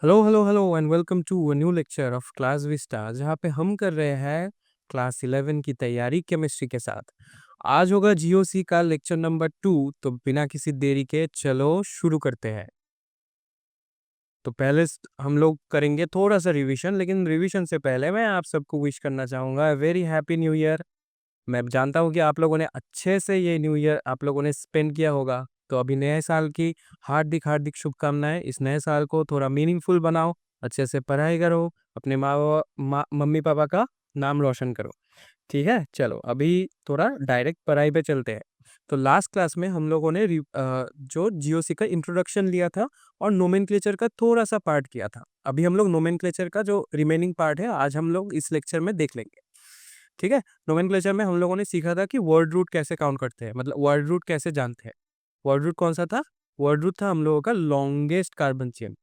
Hello hello hello and welcome to a new lecture of Class Vista जहाँ पे हम कर रहे हैं क्लास 11 की तैयारी केमिस्ट्री के साथ। आज होगा जीओसी का लेक्चर नंबर 2। तो बिना किसी देरी के चलो शुरू करते हैं। तो पहले हम लोग करेंगे थोड़ा सा रिवीजन, लेकिन रिवीजन से पहले मैं आप सबको विश करना चाहूँगा वेरी हैप्पी न्यू ईयर। मैं जानता हूँ कि आप लोगों ने अच्छे से ये न्यू ईयर आप लोगों ने स्पेंड किया होगा। तो अभी नए साल की हार्दिक हार्दिक शुभकामनाएं। इस नए साल को थोड़ा मीनिंगफुल बनाओ, अच्छे से पढ़ाई करो, अपने मम्मी पापा का नाम रोशन करो। ठीक है, चलो अभी थोड़ा डायरेक्ट पढ़ाई पे चलते हैं। तो लास्ट क्लास में हम लोगों ने जो जीओसी का इंट्रोडक्शन लिया था और नोमेनक्लेचर का थोड़ा सा पार्ट किया था। अभी हम लोग नोमेनक्लेचर का जो रिमेनिंग पार्ट है आज हम लोग इस लेक्चर में देख लेंगे। ठीक है, नोमेनक्लेचर में हम लोगों ने सीखा था कि वर्ड रूट कैसे काउंट करते हैं, मतलब वर्ड रूट कैसे जानते हैं। वर्ड रूट कौन सा था? वर्ड रूट था हम लोगों का लॉन्गेस्ट कार्बन चेन।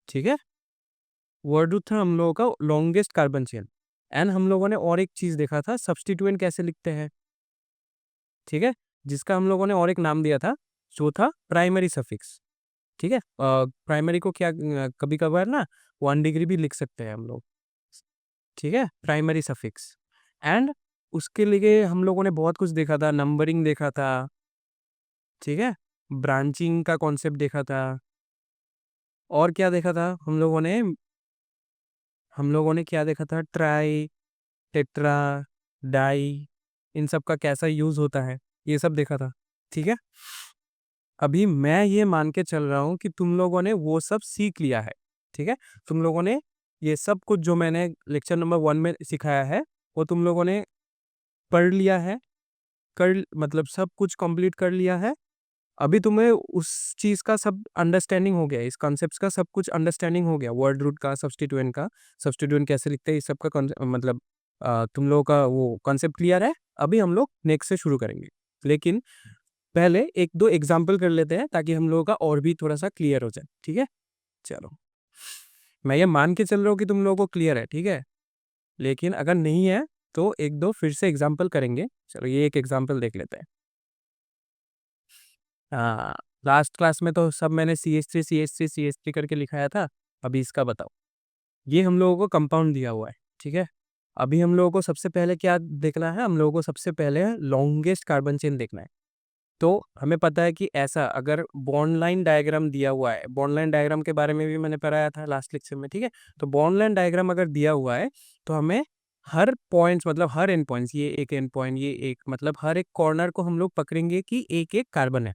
ठीक है, वर्ड रूट था हम लोगों का लॉन्गेस्ट कार्बन चेन। एंड हम लोगों ने और एक चीज देखा था, सब्स्टिट्यूएंट कैसे लिखते हैं। ठीक है, जिसका हम लोगों ने और एक नाम दिया था, जो था प्राइमरी सफिक्स। ठीक है, प्राइमरी को क्या कभी कभार ना 1 डिग्री भी लिख सकते हैं हम लोग। ठीक है, प्राइमरी सफिक्स। एंड उसके लिए हम लोगों ने बहुत कुछ देखा था, नंबरिंग देखा था। ठीक है, ब्रांचिंग का कॉन्सेप्ट देखा था। और क्या देखा था हम लोगों ने क्या देखा था, ट्राई, टेट्रा, डाई, इन सब का कैसा यूज होता है, ये सब देखा था। ठीक है, अभी मैं ये मान के चल रहा हूँ कि तुम लोगों ने वो सब सीख लिया है। ठीक है, तुम लोगों ने ये सब कुछ जो मैंने लेक्चर नंबर 1 में सिखाया है वो तुम लोगों ने पढ़ लिया है, कर मतलब सब कुछ कंप्लीट कर लिया है। अभी तुम्हें उस चीज का सब अंडरस्टैंडिंग हो गया, इस कॉन्सेप्ट का सब कुछ अंडरस्टैंडिंग हो गया, वर्ड रूट का, सब्स्टिट्यूएंट कैसे लिखते हैं, इस सब का मतलब तुम लोगों का वो कॉन्सेप्ट क्लियर है। अभी हम लोग नेक्स्ट से शुरू करेंगे, लेकिन पहले एक दो एग्जाम्पल कर लेते हैं ताकि हम लोगों का और भी थोड़ा सा क्लियर हो जाए। ठीक है, चलो मैं ये मान के चल रहा हूँ कि तुम लोगों को क्लियर है। ठीक है, लेकिन अगर नहीं है तो एक दो फिर से एग्जाम्पल करेंगे। चलो ये एक एग्जाम्पल देख लेते हैं। हाँ, लास्ट क्लास में तो सब मैंने CH3 करके लिखाया था। अभी इसका बताओ, ये हम लोगों को कंपाउंड दिया हुआ है। ठीक है, अभी हम लोगों को सबसे पहले क्या देखना है, हम लोगों को सबसे पहले लॉन्गेस्ट कार्बन चेन देखना है। तो हमें पता है कि ऐसा अगर बॉन्ड लाइन डायग्राम दिया हुआ है, बॉन्ड लाइन डायग्राम के बारे में भी मैंने पढ़ाया था लास्ट लेक्चर में। ठीक है, तो बॉन्ड लाइन डायग्राम अगर दिया हुआ है तो हमें हर पॉइंट्स, मतलब हर एंड पॉइंट्स, ये एक एंड पॉइंट, ये एक, मतलब हर एक कॉर्नर को हम लोग पकड़ेंगे कि एक एक कार्बन है।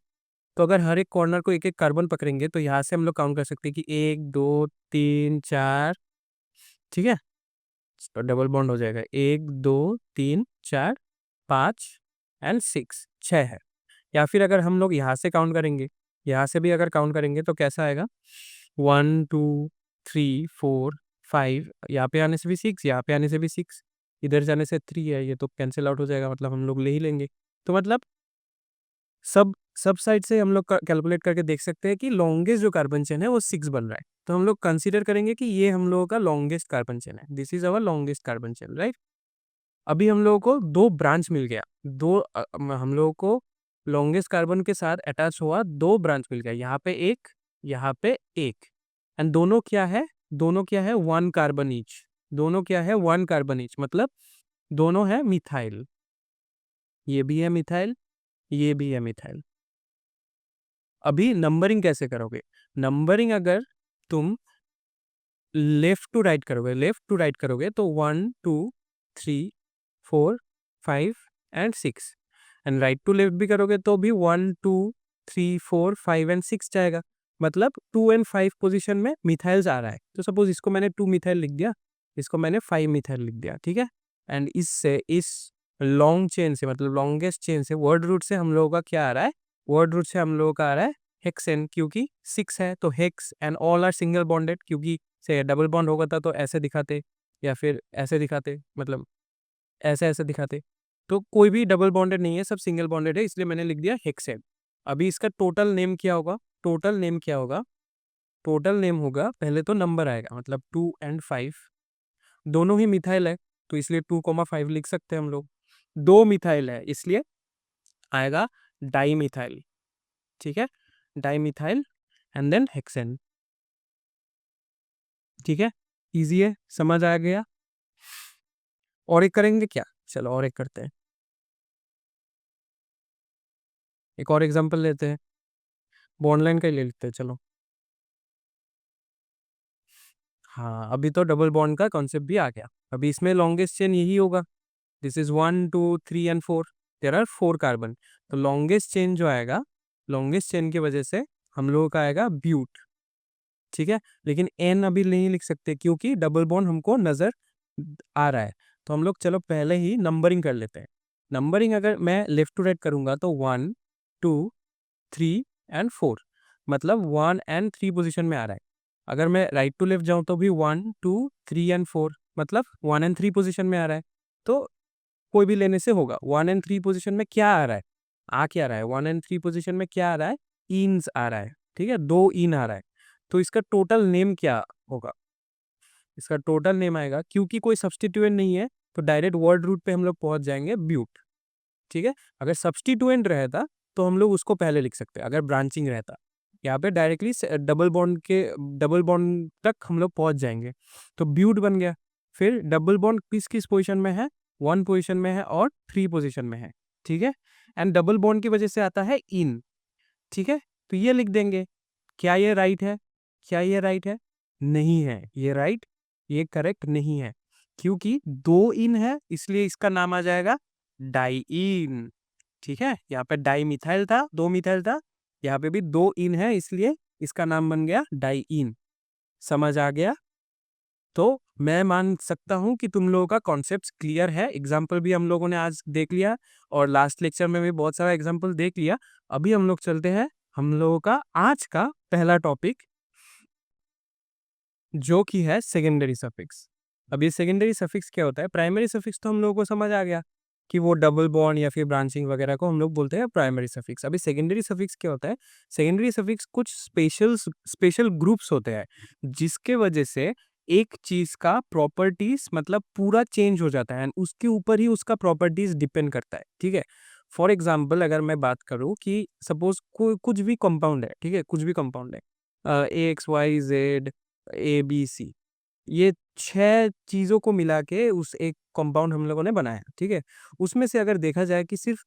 तो अगर हर एक कॉर्नर को एक एक कार्बन पकड़ेंगे तो यहाँ से हम लोग काउंट कर सकते हैं कि 1 2 3 4। ठीक है, तो डबल बॉन्ड हो जाएगा, 1 2 3 4 5 एंड 6, 6 है। या फिर अगर हम लोग यहाँ से काउंट करेंगे, यहाँ से भी अगर काउंट करेंगे तो कैसा आएगा, 1 2 3 4 5, यहाँ पे आने से भी 6, यहाँ पे आने से भी 6, इधर जाने से 3 है, ये तो कैंसिल आउट हो जाएगा, मतलब हम लोग ले ही लेंगे। तो मतलब सब सब साइड से हम लोग कैलकुलेट करके देख सकते हैं कि लॉन्गेस्ट जो कार्बन चेन है वो 6 बन रहा है। तो हम लोग कंसीडर करेंगे कि ये हम लोगों का लॉन्गेस्ट कार्बन चेन है, this is our longest carbon chain, right. अभी हम लोगों को दो ब्रांच मिल गया, हम लोगों को लॉन्गेस्ट कार्बन के साथ अटैच हुआ दो ब्रांच मिल गया, यहाँ पे एक, यहाँ पे एक। एंड दोनों क्या है, दोनों क्या है, 1 कार्बन ईच। दोनों क्या है, 1 कार्बन ईच, मतलब दोनों है मिथाइल। ये भी है मिथाइल, ये भी है मिथाइल। अभी नंबरिंग कैसे करोगे? नंबरिंग अगर तुम लेफ्ट टू राइट करोगे तो 1 2 3 4 5 and 6। And right to left भी करोगे तो भी 1 2 3 4 5 एंड 6 जाएगा। मतलब 2 एंड 5 पोजीशन में मिथाइल्स आ रहा है। तो सपोज इसको मैंने 2 मिथाइल लिख दिया, इसको मैंने 5 मिथाइल लिख दिया। ठीक है, एंड इससे इस लॉन्ग चेन से, मतलब लॉन्गेस्ट चेन से, वर्ड रूट से हम लोगों का क्या आ रहा है, वर्ड रूट से हम लोगों का आ रहा है हेक्सेन, क्योंकि 6 है तो hex. And all are single bonded, क्योंकि से डबल बॉन्ड होगा था तो ऐसे दिखाते, या फिर ऐसे दिखाते, मतलब ऐसे ऐसे दिखाते। तो कोई भी डबल बॉन्डेड नहीं है, सब सिंगल बॉन्डेड है, इसलिए मैंने लिख दिया हेक्सेन। अभी इसका टोटल नेम क्या होगा, टोटल नेम क्या होगा, टोटल नेम होगा, पहले तो नंबर आएगा, मतलब 2 एंड 5, दोनों ही मिथाइल है तो इसलिए 2 5 लिख सकते हैं हम लोग। दो मिथाइल है इसलिए आएगा डाई मिथाइल। ठीक है, dimethyl. And then hexane. ठीक है, इजी है, समझ आ गया। और एक करेंगे क्या? चलो और एक करते हैं, एक और एग्जांपल लेते हैं, बॉन्ड लाइन का ही ले लेते हैं, चलो। हाँ, अभी तो डबल बॉन्ड का कॉन्सेप्ट भी आ गया। अभी इसमें लॉन्गेस्ट चेन यही होगा, this is 1 2 3 and 4, there are 4 carbon. तो लॉन्गेस्ट चेन जो आएगा, लॉन्गेस्ट चेन की वजह से हम लोगों का आएगा ब्यूट। ठीक है, लेकिन एन अभी नहीं लिख सकते क्योंकि डबल बॉन्ड हमको नजर आ रहा है। तो हम लोग चलो पहले ही नंबरिंग कर लेते हैं। नंबरिंग अगर मैं लेफ्ट टू राइट करूंगा तो 1 2 3 एंड 4, मतलब 1 एंड 3 पोजिशन में आ रहा है। अगर मैं राइट टू लेफ्ट जाऊं तो भी 1 2 3 एंड 4, मतलब 1 एंड 3 पोजिशन में आ रहा है। तो कोई भी लेने से होगा। 1 एंड 3 पोजिशन में क्या आ रहा है, आ क्या रहा है, 1 एंड 3 पोजिशन में क्या आ रहा है, इन्स आ रहा है। ठीक है, 2 इन आ रहा है। तो इसका टोटल नेम क्या होगा, इसका टोटल नेम आएगा, क्योंकि कोई सब्सटीट्यूएंट नहीं है तो डायरेक्ट वर्ड रूट पे हम लोग पहुंच जाएंगे, ब्यूट। ठीक है, अगर सब्सटीट्यूएंट रहता तो हम लोग उसको पहले लिख सकते हैं, अगर ब्रांचिंग रहता यहाँ पे डायरेक्टली डबल बॉन्ड तक हम लोग पहुंच जाएंगे। तो ब्यूट बन गया। फिर डबल बॉन्ड किस किस पोजीशन में है, 1 पोजीशन में है और 3 पोजीशन में है। ठीक है, एंड डबल बॉन्ड की वजह से आता है इन। ठीक है, तो ये लिख देंगे। क्या ये राइट है, क्या ये राइट है? नहीं है ये राइट, ये करेक्ट नहीं है, क्योंकि 2 इन है इसलिए इसका नाम आ जाएगा डाइइन। ठीक है, यहाँ पे डाई मिथाइल था, 2 मिथाइल था, यहाँ पे भी 2 इन है इसलिए इसका नाम बन गया डाइइन। समझ आ गया? तो मैं मान सकता हूँ कि तुम लोगों का कॉन्सेप्ट क्लियर है। एग्जाम्पल भी हम लोगों ने आज देख लिया और लास्ट लेक्चर में भी बहुत सारा एग्जाम्पल देख लिया। अभी हम लोग चलते हैं हम लोगों का आज का पहला टॉपिक, जो कि है सेकेंडरी सफिक्स। अब ये सेकेंडरी सफिक्स क्या होता है? प्राइमरी सफिक्स तो हम लोगों को समझ आ गया कि वो डबल बॉन्ड या फिर ब्रांचिंग वगैरह को हम लोग बोलते हैं प्राइमरी सफिक्स। अभी सेकेंडरी सफिक्स क्या होता है? सेकेंडरी सफिक्स कुछ स्पेशल स्पेशल ग्रुप्स होते हैं जिसके वजह से एक चीज का प्रॉपर्टीज मतलब पूरा चेंज हो जाता है एंड उसके ऊपर ही उसका प्रॉपर्टीज डिपेंड करता है। ठीक है, फॉर एग्जाम्पल अगर मैं बात करूँ कि सपोज कुछ भी कंपाउंड है, ठीक है, कुछ भी कंपाउंड है, XYZ ABC, ये 6 चीजों को मिला के उस एक कंपाउंड हम लोगों ने बनाया। ठीक है, उसमें से अगर देखा जाए कि सिर्फ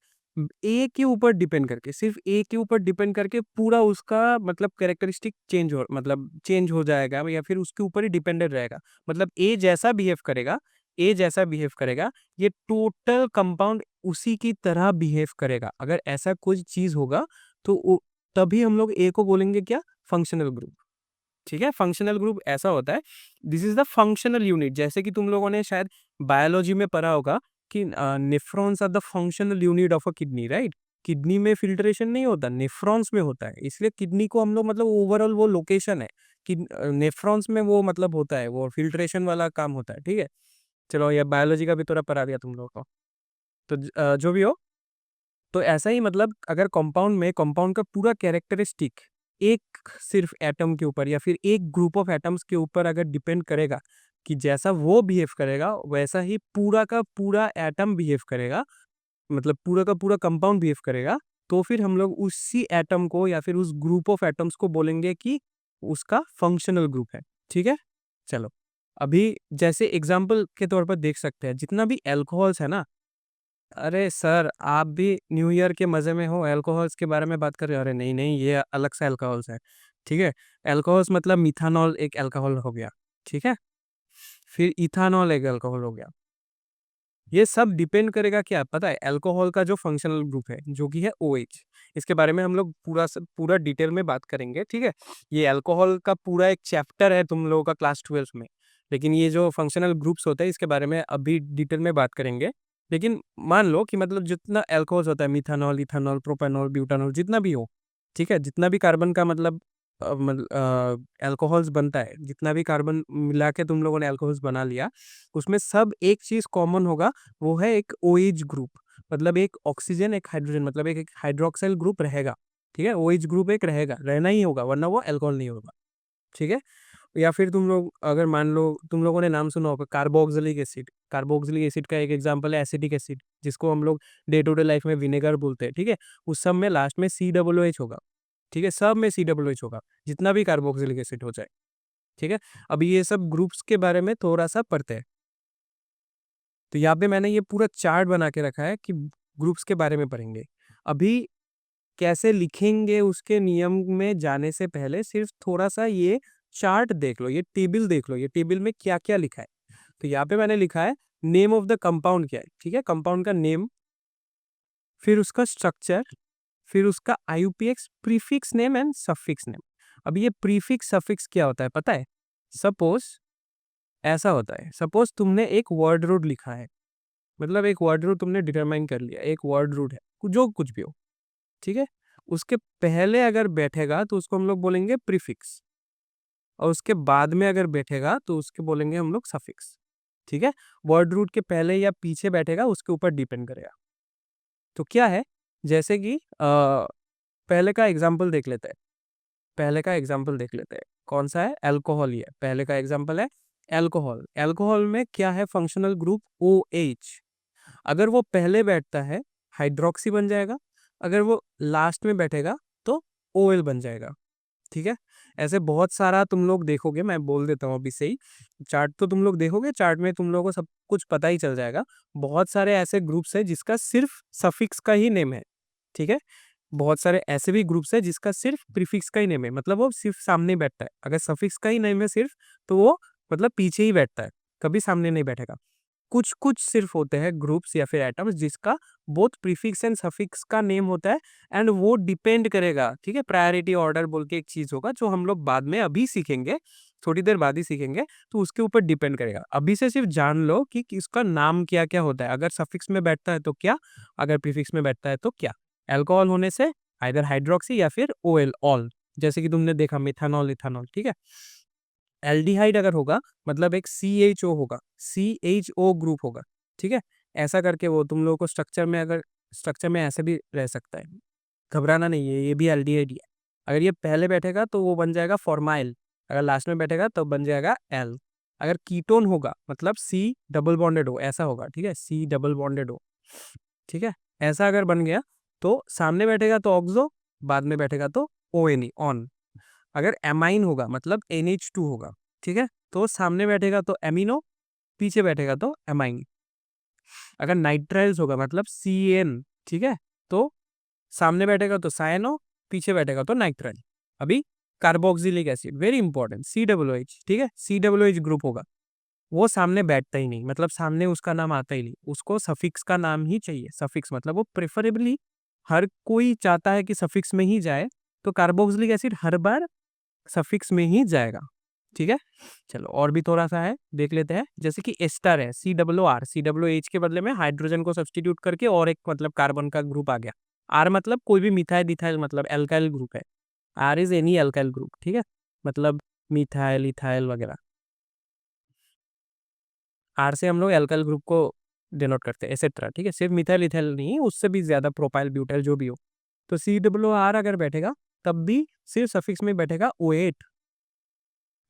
ए के ऊपर डिपेंड करके, सिर्फ ए के ऊपर डिपेंड करके पूरा उसका मतलब कैरेक्टरिस्टिक चेंज हो जाएगा या फिर उसके ऊपर ही डिपेंडेंट रहेगा, मतलब ए जैसा बिहेव करेगा, ये टोटल कंपाउंड उसी की तरह बिहेव करेगा। अगर ऐसा कोई चीज होगा तो तभी हम लोग ए को बोलेंगे क्या, फंक्शनल ग्रुप। ठीक है, फंक्शनल ग्रुप ऐसा होता है, this is the functional unit. जैसे कि तुम लोगों ने शायद बायोलॉजी में पढ़ा होगा कि nephrons are the functional unit of a kidney, right? Kidney में फिल्ट्रेशन नहीं होता, नेफ्रॉन्स में होता है, इसलिए किडनी को हम लोग मतलब ओवरऑल वो लोकेशन है कि नेफ्रॉन्स में वो मतलब होता है, वो फिल्ट्रेशन वाला काम होता है। ठीक है, चलो ये बायोलॉजी का भी थोड़ा पढ़ा दिया तुम लोगों को। तो जो भी हो, तो ऐसा ही मतलब अगर कंपाउंड का पूरा कैरेक्टरिस्टिक एक सिर्फ एटम के ऊपर या फिर एक ग्रुप ऑफ एटम्स के ऊपर अगर डिपेंड करेगा कि जैसा वो बिहेव करेगा वैसा ही पूरा का पूरा एटम बिहेव करेगा, मतलब पूरा का पूरा कंपाउंड बिहेव करेगा, तो फिर हम लोग उसी एटम को या फिर उस ग्रुप ऑफ एटम्स को बोलेंगे कि उसका फंक्शनल ग्रुप है। ठीक है, चलो अभी जैसे एग्जाम्पल के तौर पर देख सकते हैं जितना भी एल्कोहल्स है ना, अरे सर आप भी न्यू ईयर के मजे में हो, अल्कोहल्स के बारे में बात कर रहे हो? अरे नहीं नहीं, ये अलग से अल्कोहल्स है। ठीक है, अल्कोहल्स मतलब मिथानॉल एक अल्कोहल हो गया। ठीक है, फिर इथानॉल एक अल्कोहल हो गया। ये सब डिपेंड करेगा क्या पता है, अल्कोहल का जो फंक्शनल ग्रुप है जो कि है OH। इसके बारे में हम लोग पूरा डिटेल में बात करेंगे। ठीक है, ये अल्कोहल का पूरा एक चैप्टर है तुम लोगों का क्लास 12 में, लेकिन ये जो फंक्शनल ग्रुप्स होते हैं इसके बारे में अभी डिटेल में बात करेंगे। लेकिन मान लो कि मतलब जितना अल्कोहल्स होता है, मिथानॉल, इथानॉल, प्रोपेनॉल, ब्यूटानॉल, जितना भी हो, ठीक है, जितना भी कार्बन का मतलब अल्कोहल्स बनता है, जितना भी कार्बन मिला के तुम लोगों ने अल्कोहल्स बना लिया, उसमें सब एक चीज कॉमन होगा, वो है एक OH ग्रुप। मतलब एक ऑक्सीजन एक हाइड्रोजन, मतलब एक हाइड्रोक्साइल ग्रुप रहेगा। ठीक है, OH ग्रुप एक रहेगा, रहना ही होगा, वरना वो अल्कोहल नहीं होगा। ठीक है, या फिर तुम लोग अगर मान लो तुम लोगों ने नाम सुना होगा कार्बोक्सिलिक एसिड। कार्बोक्सिलिक एसिड का एक एग्जांपल है एसिटिक एसिड, जिसको हम लोग डे टू डे लाइफ में विनेगर बोलते हैं। ठीक है, उस सब में लास्ट में COOH होगा। ठीक है, सब में COOH होगा, जितना भी कार्बोक्सिलिक एसिड हो जाए। ठीक है, अभी ये सब ग्रुप्स के बारे में थोड़ा सा पढ़ते हैं। तो यहाँ पे मैंने ये पूरा चार्ट बना के रखा है कि ग्रुप्स के बारे में पढ़ेंगे। अभी कैसे लिखेंगे उसके नियम में जाने से पहले सिर्फ थोड़ा सा ये चार्ट देख लो, ये टेबल देख लो, ये टेबल में क्या क्या लिखा है। तो यहाँ पे मैंने लिखा है नेम ऑफ द कंपाउंड क्या है, ठीक है, कंपाउंड का नेम, फिर उसका स्ट्रक्चर, फिर उसका IUPAC prefix name and suffix name. अब ये प्रीफिक्स सफिक्स क्या होता है पता है? सपोज ऐसा होता है, सपोज तुमने एक वर्ड रूट लिखा है, मतलब एक वर्ड रूट तुमने डिटरमाइन कर लिया, एक वर्ड रूट है, जो कुछ भी हो, ठीक है, उसके पहले अगर बैठेगा तो उसको हम लोग बोलेंगे प्रीफिक्स, और उसके बाद में अगर बैठेगा तो उसके बोलेंगे हम लोग सफिक्स। ठीक है, वर्ड रूट के पहले या पीछे बैठेगा उसके ऊपर डिपेंड करेगा। तो क्या है, जैसे कि पहले का एग्जाम्पल देख लेते हैं, पहले का एग्जाम्पल देख लेते हैं, कौन सा है? अल्कोहल ही है, पहले का एग्जाम्पल है अल्कोहल। अल्कोहल में क्या है? Functional group OH। अगर वो पहले बैठता है हाइड्रोक्सी बन जाएगा, अगर वो लास्ट में बैठेगा तो OL बन जाएगा। ठीक है, ऐसे बहुत सारा तुम लोग देखोगे, मैं बोल देता हूँ अभी से ही, चार्ट तो तुम लोग देखोगे, चार्ट में तुम लोगों को सब कुछ पता ही चल जाएगा। बहुत सारे ऐसे ग्रुप्स है जिसका सिर्फ सफिक्स का ही नेम है। ठीक है, बहुत सारे ऐसे भी ग्रुप्स है जिसका सिर्फ प्रीफिक्स का ही नेम है, मतलब वो सिर्फ सामने ही बैठता है। अगर सफिक्स का ही नेम है सिर्फ, तो वो मतलब पीछे ही बैठता है, कभी सामने नहीं बैठेगा। कुछ कुछ सिर्फ होते हैं ग्रुप्स या फिर एटम्स जिसका बोथ प्रीफिक्स एंड सफिक्स का नेम होता है, एंड वो डिपेंड करेगा। ठीक है, प्रायोरिटी ऑर्डर बोल के एक चीज होगा जो हम लोग बाद में अभी सीखेंगे, थोड़ी देर बाद ही सीखेंगे, तो उसके ऊपर डिपेंड करेगा। अभी से सिर्फ जान लो कि इसका नाम क्या क्या होता है, अगर सफिक्स में बैठता है तो क्या, अगर प्रीफिक्स में बैठता है तो क्या। अल्कोहल होने से आइदर हाइड्रोक्सी या फिर OL ऑल, जैसे कि तुमने देखा मिथानॉल इथानॉल। ठीक है, एल्डिहाइड अगर होगा मतलब एक CHO होगा, CHO ग्रुप होगा। ठीक है, ऐसा करके वो तुम लोगों को स्ट्रक्चर में, अगर स्ट्रक्चर में ऐसे भी रह सकता है, घबराना नहीं है, ये भी एल्डिहाइड ही है। अगर ये पहले बैठेगा तो वो बन जाएगा फॉर्माइल, अगर लास्ट में बैठेगा तो बन जाएगा एल। अगर कीटोन होगा मतलब C डबल बॉन्डेड हो, ऐसा होगा। ठीक है, C डबल बॉन्डेड हो। ठीक है, ऐसा अगर बन गया तो सामने बैठेगा तो ऑक्सो, बाद में बैठेगा तो ONE ऑन। अगर एमाइन होगा मतलब NH2 होगा, ठीक है, तो सामने बैठेगा तो एमिनो, पीछे बैठेगा तो एमाइन। अगर नाइट्राइल्स होगा मतलब CN, ठीक है, तो सामने बैठेगा तो साइनो, पीछे बैठेगा तो नाइट्राइल। अभी carboxylic acid very important, COOH। ठीक है, COOH ग्रुप होगा, वो सामने बैठता ही नहीं, मतलब सामने उसका नाम आता ही नहीं, उसको सफिक्स का नाम ही चाहिए। सफिक्स मतलब वो प्रेफरेबली, हर कोई चाहता है कि सफिक्स में ही जाए, तो कार्बोक्सिलिक एसिड हर बार सफिक्स में ही जाएगा। ठीक है, चलो और भी थोड़ा सा है देख लेते हैं, जैसे कि एस्टर है COOR, COOH के बदले में हाइड्रोजन को सब्स्टिट्यूट करके और एक मतलब कार्बन का ग्रुप आ गया। R मतलब कोई भी मिथाइल डिथाइल मतलब एल्काइल ग्रुप है। R is any alkyl group. ठीक है, मतलब मिथाइल इथाइल वगैरह, R से हम लोग एल्काइल ग्रुप को डिनोट करते हैं एक्सेट्रा। ठीक है, सिर्फ मिथाइल इथाइल नहीं, उससे भी ज्यादा प्रोपाइल ब्यूटाइल जो भी हो। तो COOR अगर बैठेगा तब भी सिर्फ सफिक्स में बैठेगा O8।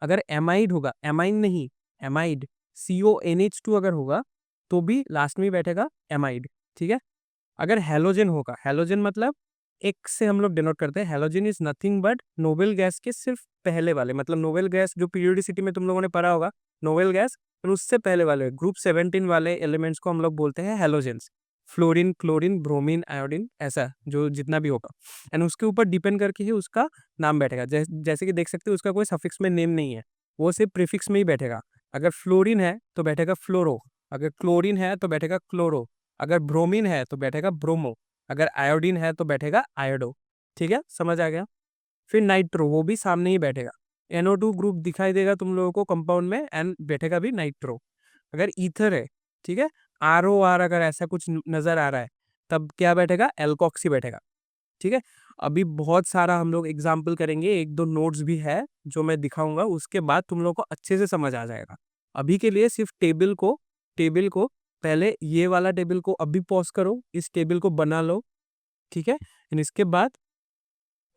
अगर एमाइड होगा, एमाइन नहीं, एमाइड, CONH2 अगर होगा तो भी लास्ट में बैठेगा एमाइड। ठीक है, अगर हेलोजन होगा, हेलोजन मतलब एक से हम लोग डिनोट करते हैं, halogen is nothing but noble gas के सिर्फ पहले वाले, मतलब नोबेल गैस जो पीरियोडिसिटी में तुम लोगों ने पढ़ा होगा, नोबेल गैस, और उससे पहले वाले ग्रुप 17 वाले एलिमेंट्स को हम लोग बोलते हैं halogens. Fluorine, chlorine, bromine, iodine, ऐसा जो जितना भी होगा, एंड उसके ऊपर डिपेंड करके ही उसका नाम बैठेगा। जैसे कि देख सकते हो उसका कोई सफिक्स में नेम नहीं है, वो सिर्फ प्रीफिक्स में ही बैठेगा। अगर फ्लोरीन है तो बैठेगा फ्लोरो, अगर क्लोरीन है तो बैठेगा क्लोरो, अगर ब्रोमीन है तो बैठेगा ब्रोमो, अगर आयोडीन है तो बैठेगा आयोडो। ठीक है, समझ आ गया। फिर नाइट्रो, वो भी सामने ही बैठेगा, NO2 ग्रुप दिखाई देगा तुम लोगों को कंपाउंड में, एंड बैठेगा भी नाइट्रो। अगर ईथर है, ठीक है, ROR अगर ऐसा कुछ नजर आ रहा है, तब क्या बैठेगा? एल्कोक्सी बैठेगा। ठीक है, अभी बहुत सारा हम लोग एग्जाम्पल करेंगे, एक दो नोट्स भी है जो मैं दिखाऊंगा, उसके बाद तुम लोग को अच्छे से समझ आ जाएगा। अभी के लिए सिर्फ टेबल को पहले ये वाला टेबल को अभी पॉज करो, इस टेबल को बना लो। ठीक है, एंड इसके बाद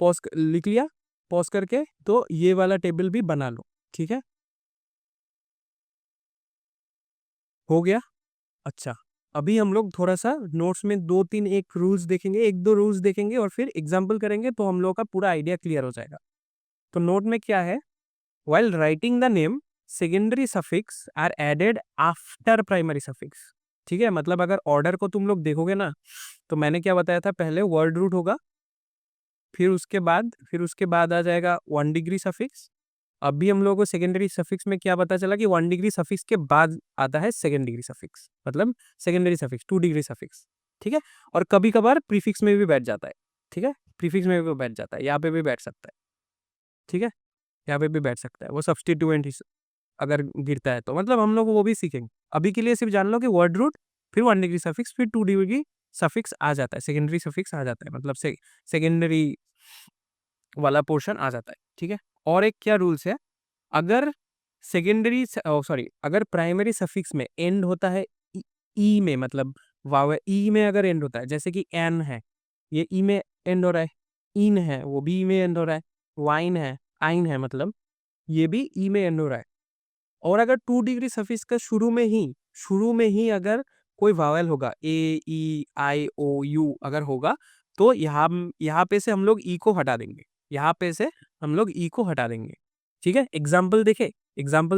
पॉज लिख लिया, पॉज करके तो ये वाला टेबल भी बना लो। ठीक है, हो गया। अच्छा, अभी हम लोग थोड़ा सा नोट्स में 2-3 एक रूल्स देखेंगे, 1-2 रूल्स देखेंगे और फिर एग्जाम्पल करेंगे, तो हम लोग का पूरा आइडिया क्लियर हो जाएगा। तो नोट में क्या है, while writing the name secondary suffix are added after primary suffix। ठीक है, मतलब अगर ऑर्डर को तुम लोग देखोगे ना, तो मैंने क्या बताया था, पहले वर्ड रूट होगा, फिर उसके बाद आ जाएगा 1 डिग्री सफिक्स। अभी हम लोगों को सेकेंडरी सफिक्स में क्या पता चला कि 1 डिग्री सफिक्स के बाद आता है सेकेंड डिग्री सफिक्स, मतलब सेकेंडरी सफिक्स 2 डिग्री सफिक्स। ठीक है, और कभी कभार प्रीफिक्स में भी बैठ जाता है। ठीक है, प्रीफिक्स में भी बैठ जाता है, यहाँ पे भी बैठ सकता है। ठीक है, यहाँ पे भी बैठ सकता है, वो सब्सटीट्यूएंट अगर गिरता है तो, मतलब हम लोग वो भी सीखेंगे। अभी के लिए सिर्फ जान लो कि वर्ड रूट, फिर 1 डिग्री सफिक्स, फिर 2 डिग्री सफिक्स आ जाता है, सेकेंडरी सफिक्स आ जाता है, मतलब सेकेंडरी वाला पोर्शन आ जाता है। ठीक है, और एक क्या रूल्स है, अगर अगर प्राइमरी सफिक्स में एंड होता है ई में, मतलब वाव ई में अगर एंड होता है, जैसे कि एन है, ये ई में एंड हो रहा है, इन है वो भी ई में एंड हो रहा है, वाइन है, आइन है, मतलब ये भी ई में एंड हो रहा है। और अगर 2 डिग्री सफिक्स का शुरू में ही अगर कोई वावेल होगा, ए ई आई ओ यू अगर होगा, तो यहाँ पे से हम लोग ई को हटा देंगे, यहाँ पे से हम लोग ई को हटा देंगे। ठीक है, एग्जाम्पल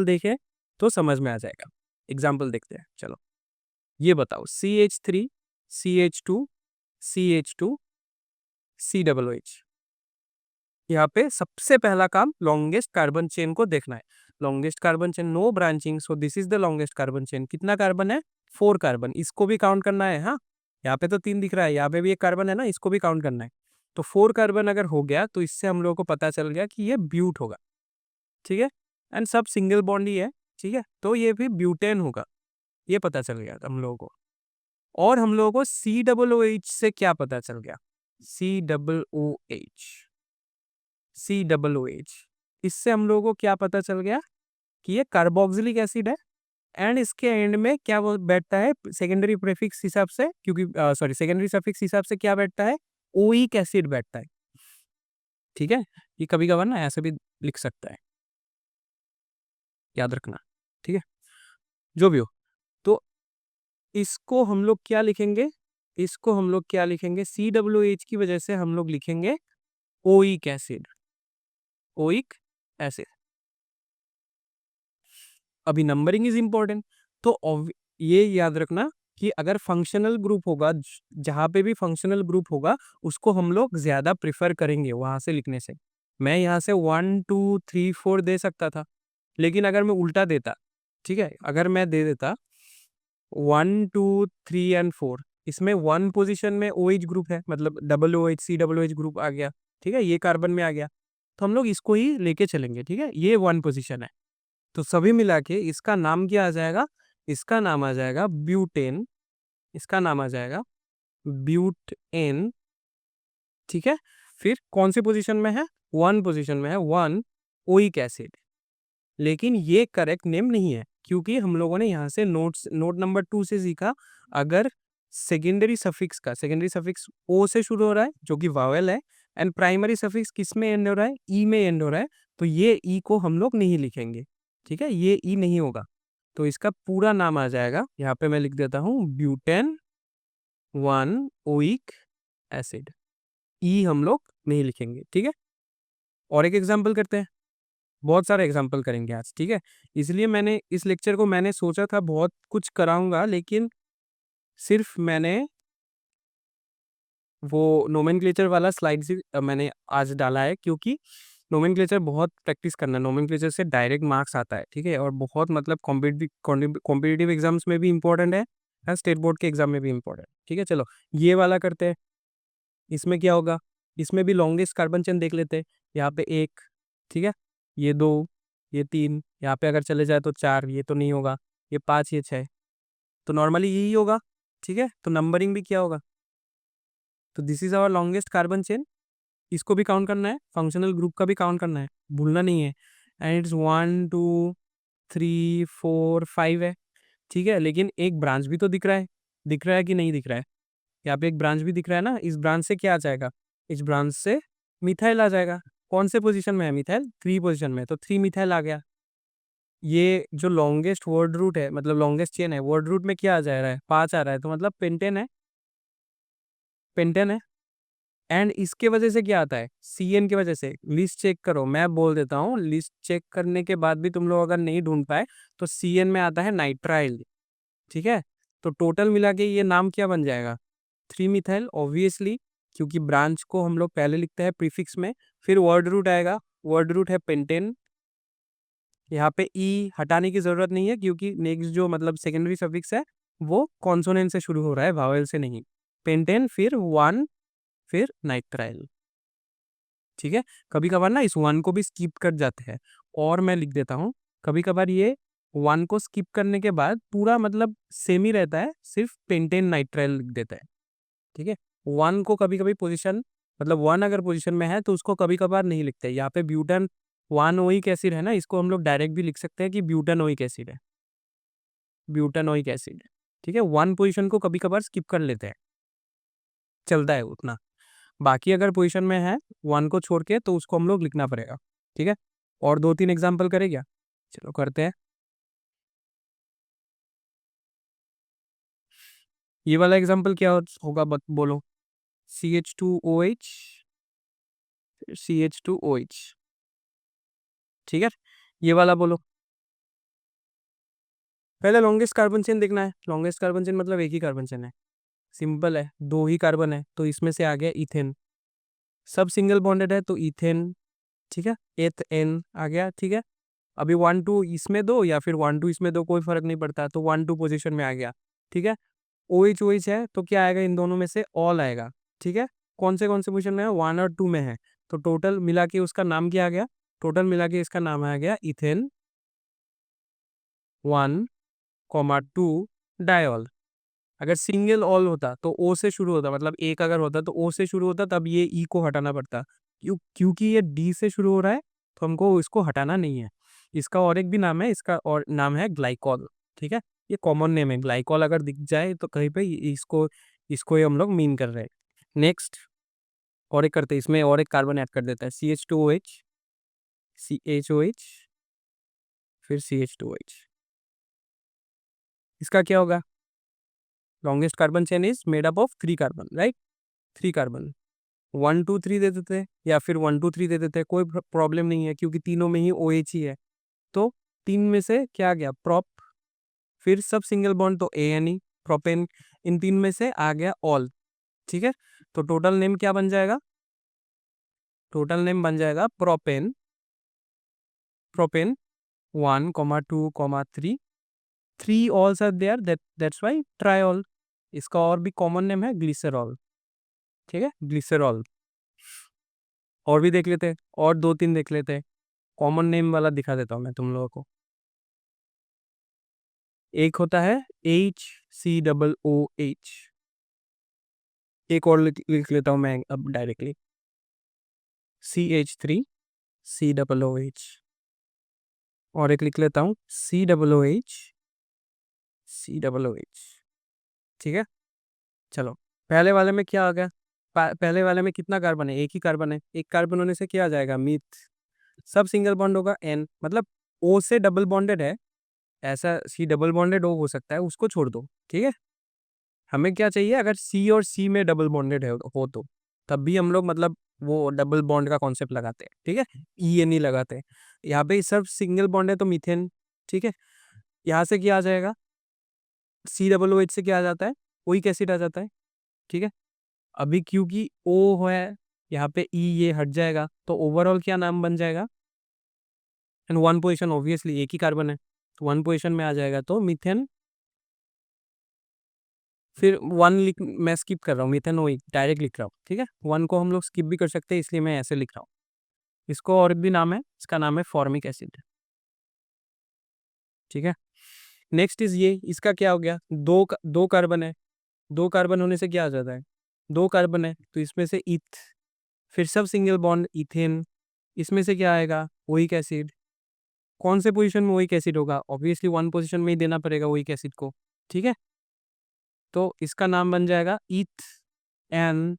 देखे तो समझ में आ जाएगा। एग्जाम्पल देखते हैं, चलो। ये बताओ, CH3 CH2 CH2 COOH। यहाँ पे सबसे पहला काम लॉन्गेस्ट कार्बन चेन को देखना है। Longest carbon chain, no branching, so this is the longest carbon chain. कितना कार्बन है, 4 कार्बन, इसको भी काउंट करना है। हाँ, यहाँ पे तो 3 दिख रहा है, यहाँ पे भी एक कार्बन है ना, इसको भी काउंट करना है। तो 4 कार्बन अगर हो गया तो इससे हम लोगों को पता चल गया कि ये ब्यूट होगा। ठीक है, एंड सब सिंगल बॉन्ड ही है। ठीक है, तो ये भी ब्यूटेन होगा, ये पता चल गया हम लोगों को। और हम लोगों को COOH से क्या पता चल गया, COOH, इससे हम लोगों को क्या पता चल गया कि ये कार्बोक्सिलिक एसिड है। एंड इसके एंड में क्या वो बैठता है सेकेंडरी प्रीफिक्स हिसाब से, क्योंकि सेकेंडरी सफिक्स हिसाब से क्या बैठता है, ओइक एसिड बैठता है। ठीक है, ये कभी कभार ना ऐसे भी लिख सकता है, याद रखना। ठीक है, जो भी हो, तो इसको हम लोग क्या लिखेंगे, COOH की वजह से हम लोग लिखेंगे ओइक एसिड। Oic acid. अभी नंबरिंग इज इंपॉर्टेंट, तो ये याद रखना कि अगर फंक्शनल ग्रुप होगा, जहां पे भी फंक्शनल ग्रुप होगा, उसको हम लोग ज्यादा प्रिफर करेंगे वहां से लिखने से। मैं यहाँ से 1 2 3 4 दे सकता था, लेकिन अगर मैं उल्टा देता, ठीक है, अगर मैं दे देता 1 2 3 एंड 4, इसमें 1 पोजीशन में OH ग्रुप है, मतलब OOH COOH ग्रुप आ गया। ठीक है, ये कार्बन में आ गया, तो हम लोग इसको ही लेके चलेंगे। ठीक है, ये 1 पोजीशन है, तो सभी मिला के इसका नाम क्या आ जाएगा, इसका नाम आ जाएगा ब्यूटेन। इसका नाम आ जाएगा ब्यूटेन। ठीक है, फिर कौन सी पोजीशन में है, 1 पोजीशन में है, 1 ओइक एसिड। लेकिन ये करेक्ट नेम नहीं है, क्योंकि हम लोगों ने यहाँ से नोट नंबर 2 से सीखा, अगर सेकेंडरी सफिक्स ओ से शुरू हो रहा है जो कि वावेल है, एंड प्राइमरी सफिक्स किस में एंड हो रहा है, ई में एंड हो रहा है, तो ये ई को हम लोग नहीं लिखेंगे। ठीक है, ये ई नहीं होगा, तो इसका पूरा नाम आ जाएगा, यहाँ पे मैं लिख देता हूँ, ब्यूटेन 1 ओइक एसिड। ई हम लोग नहीं लिखेंगे। ठीक है, और एक एग्जाम्पल करते हैं, बहुत सारे एग्जाम्पल करेंगे आज। ठीक है, इसलिए मैंने इस लेक्चर को, मैंने सोचा था बहुत कुछ कराऊंगा, लेकिन सिर्फ मैंने वो नोमेनक्लेचर वाला स्लाइड से मैंने आज डाला है, क्योंकि नोमेनक्लेचर बहुत प्रैक्टिस करना है, नोमेनक्लेचर से डायरेक्ट मार्क्स आता है। ठीक है, और बहुत मतलब कॉम्पिटिटिव एग्जाम्स में भी इंपॉर्टेंट है, स्टेट बोर्ड के एग्जाम में भी इंपॉर्टेंट। ठीक है, चलो ये वाला करते हैं। इसमें क्या होगा, इसमें भी लॉन्गेस्ट कार्बन चेन देख लेते हैं। यहाँ पे 1, ठीक है, ये 2, ये 3, यहाँ पे अगर चले जाए तो 4, ये तो नहीं होगा, ये 5, ये 6, तो नॉर्मली यही होगा। ठीक है, तो नंबरिंग भी क्या होगा, तो this is our longest carbon chain. इसको भी काउंट करना है, फंक्शनल ग्रुप का भी काउंट करना है, भूलना नहीं है। एंड इट्स 1 2 3 4 5 है। ठीक है, लेकिन एक ब्रांच भी तो दिख रहा है कि नहीं दिख रहा है, यहाँ पे एक ब्रांच भी दिख रहा है ना, इस ब्रांच से क्या आ जाएगा, इस ब्रांच से मिथाइल आ जाएगा। कौन से पोजीशन में है मिथाइल, 3 पोजीशन में, तो 3 मिथाइल आ गया। ये जो लॉन्गेस्ट वर्ड रूट है, मतलब लॉन्गेस्ट चेन है, वर्ड रूट में क्या आ जा रहा है, 5 आ रहा है, तो मतलब पेंटेन है, पेंटेन है। एंड इसके वजह से क्या आता है, CN की वजह से। लिस्ट चेक करो, मैं बोल देता हूँ, लिस्ट चेक करने के बाद भी तुम लोग अगर नहीं ढूंढ पाए तो CN में आता है नाइट्राइल। ठीक है, तो टोटल मिला के ये नाम क्या बन जाएगा, 3 मिथाइल ऑब्वियसली, क्योंकि ब्रांच को हम लोग पहले लिखते हैं प्रीफिक्स में, फिर वर्ड रूट आएगा, वर्ड रूट है पेंटेन। यहाँ पे ई हटाने की जरूरत नहीं है, क्योंकि नेक्स्ट जो मतलब सेकेंडरी सफिक्स है वो कॉन्सोनेंट से शुरू हो रहा है, वावेल से नहीं। पेंटेन, फिर वन, फिर नाइट्राइल। ठीक है, कभी कभार ना इस वन को भी स्किप कर जाते हैं, और मैं लिख देता हूँ, कभी कभार ये वन को स्किप करने के बाद पूरा मतलब सेम ही रहता है, सिर्फ पेंटेन नाइट्राइल लिख देता है। ठीक है, वन को कभी कभी पोजीशन, मतलब वन अगर पोजीशन में है तो उसको कभी कभार नहीं लिखते। यहाँ पे ब्यूटन वन ओइक एसिड है ना, इसको हम लोग डायरेक्ट भी लिख सकते हैं कि ब्यूटन ओइक एसिड है, ब्यूटन ओइक एसिड। ठीक है, वन पोजीशन को कभी कभार स्किप कर लेते हैं, चलता है उतना। बाकी अगर पोजीशन में है वन को छोड़ के तो उसको हम लोग लिखना पड़ेगा। ठीक है, और 2-3 एग्जाम्पल करें क्या, चलो करते हैं। ये वाला एग्जाम्पल क्या होगा, बोलो। CH2OH, CH2OH। ठीक है, ये वाला बोलो। पहले लॉन्गेस्ट कार्बन चेन देखना है, लॉन्गेस्ट कार्बन चेन मतलब एक ही कार्बन चेन है, सिंपल है, 2 ही कार्बन है, तो इसमें से आ गया इथेन। सब सिंगल बॉन्डेड है तो इथेन। ठीक है, एथ एन आ गया। ठीक है, अभी 1-2 इसमें दो या फिर 1-2 इसमें दो, कोई फर्क नहीं पड़ता, तो 1-2 पोजीशन में आ गया। ठीक है, OH OH है तो क्या आएगा, इन दोनों में से ऑल आएगा। ठीक है, कौन से पोजीशन में है, 1 और 2 में है, तो टोटल मिला के उसका नाम क्या आ गया, टोटल मिला के इसका नाम आ गया इथेन 1,2 डायॉल। अगर सिंगल ऑल होता तो ओ से शुरू होता, मतलब एक अगर होता तो ओ से शुरू होता, तब ये ई को हटाना पड़ता। क्योंकि ये डी से शुरू हो रहा है तो हमको इसको हटाना नहीं है। इसका और एक भी नाम है, इसका और नाम है ग्लाइकॉल। ठीक है, ये कॉमन नेम है ग्लाइकॉल, अगर दिख जाए तो कहीं पे इसको इसको ये हम लोग मीन कर रहे हैं। नेक्स्ट और एक करते हैं, इसमें और एक कार्बन ऐड कर देता है, CH2OH, CHOH, फिर CH2OH। इसका क्या होगा, longest carbon chain is made up of 3 carbon, right, 3 carbon. 1-2-3 दे देते हैं या फिर 1-2-3 दे देते हैं, कोई प्रॉब्लम नहीं है, क्योंकि तीनों में ही OH ही है। तो 3 में से क्या आ गया, प्रोप, फिर सब सिंगल बॉन्ड तो ANE, प्रोपेन। इन 3 में से आ गया ऑल। ठीक है, तो टोटल नेम क्या बन जाएगा, टोटल नेम बन जाएगा प्रोपेन, प्रोपेन 1,2,3, 3 ऑल्स are there, that's why triol. इसका और भी कॉमन नेम है ग्लिसरॉल। ठीक है, ग्लिसरॉल। और भी देख लेते हैं, और 2-3 देख लेते हैं, कॉमन नेम वाला दिखा देता हूँ मैं तुम लोगों को। एक होता है HCOOH, एक और लिख लेता हूँ मैं अब डायरेक्टली, CH3COOH, और एक लिख लेता हूँ COOH। ठीक है, चलो, पहले वाले में क्या आ गया, पहले वाले में कितना कार्बन है, एक ही कार्बन है, एक कार्बन होने से क्या आ जाएगा, मीथ। सब सिंगल बॉन्ड होगा N, मतलब O से डबल बॉन्डेड है, ऐसा C डबल बॉन्डेड O हो सकता है, उसको छोड़ दो। ठीक है, हमें क्या चाहिए, अगर C और C में डबल बॉन्डेड हो तो तब भी हम लोग मतलब वो डबल बॉन्ड का कॉन्सेप्ट लगाते हैं। ठीक है, ENE लगाते हैं। यहाँ पे सब सिंगल बॉन्ड है तो मीथेन। ठीक है, यहाँ से क्या आ जाएगा, COOH से क्या आ जाता है, ओइक एसिड आ जाता है। ठीक है, अभी क्योंकि O है यहाँ पे, E ये हट जाएगा, तो ओवरऑल क्या नाम बन जाएगा, एंड वन पोजिशन ऑब्वियसली एक ही कार्बन है, तो वन पोजिशन में आ जाएगा तो मीथेन। फिर वन लिख, मैं स्किप कर रहा हूँ, मीथेन ओइक डायरेक्ट लिख रहा हूँ। ठीक है, वन को हम लोग स्किप भी कर सकते हैं, इसलिए मैं ऐसे लिख रहा हूँ। इसको और भी नाम है, इसका नाम है फॉर्मिक एसिड। ठीक है, नेक्स्ट इज ये, इसका क्या हो गया, दो कार्बन है, 2 कार्बन होने से क्या आ जाता है, 2 कार्बन है तो इसमें से इथ, फिर सब सिंगल बॉन्ड इथेन, इसमें से क्या आएगा, ओइक एसिड। कौन से पोजीशन में ओइक एसिड होगा, ऑब्वियसली वन पोजीशन में ही देना पड़ेगा ओइक एसिड को। ठीक है, तो इसका नाम बन जाएगा इथ एन,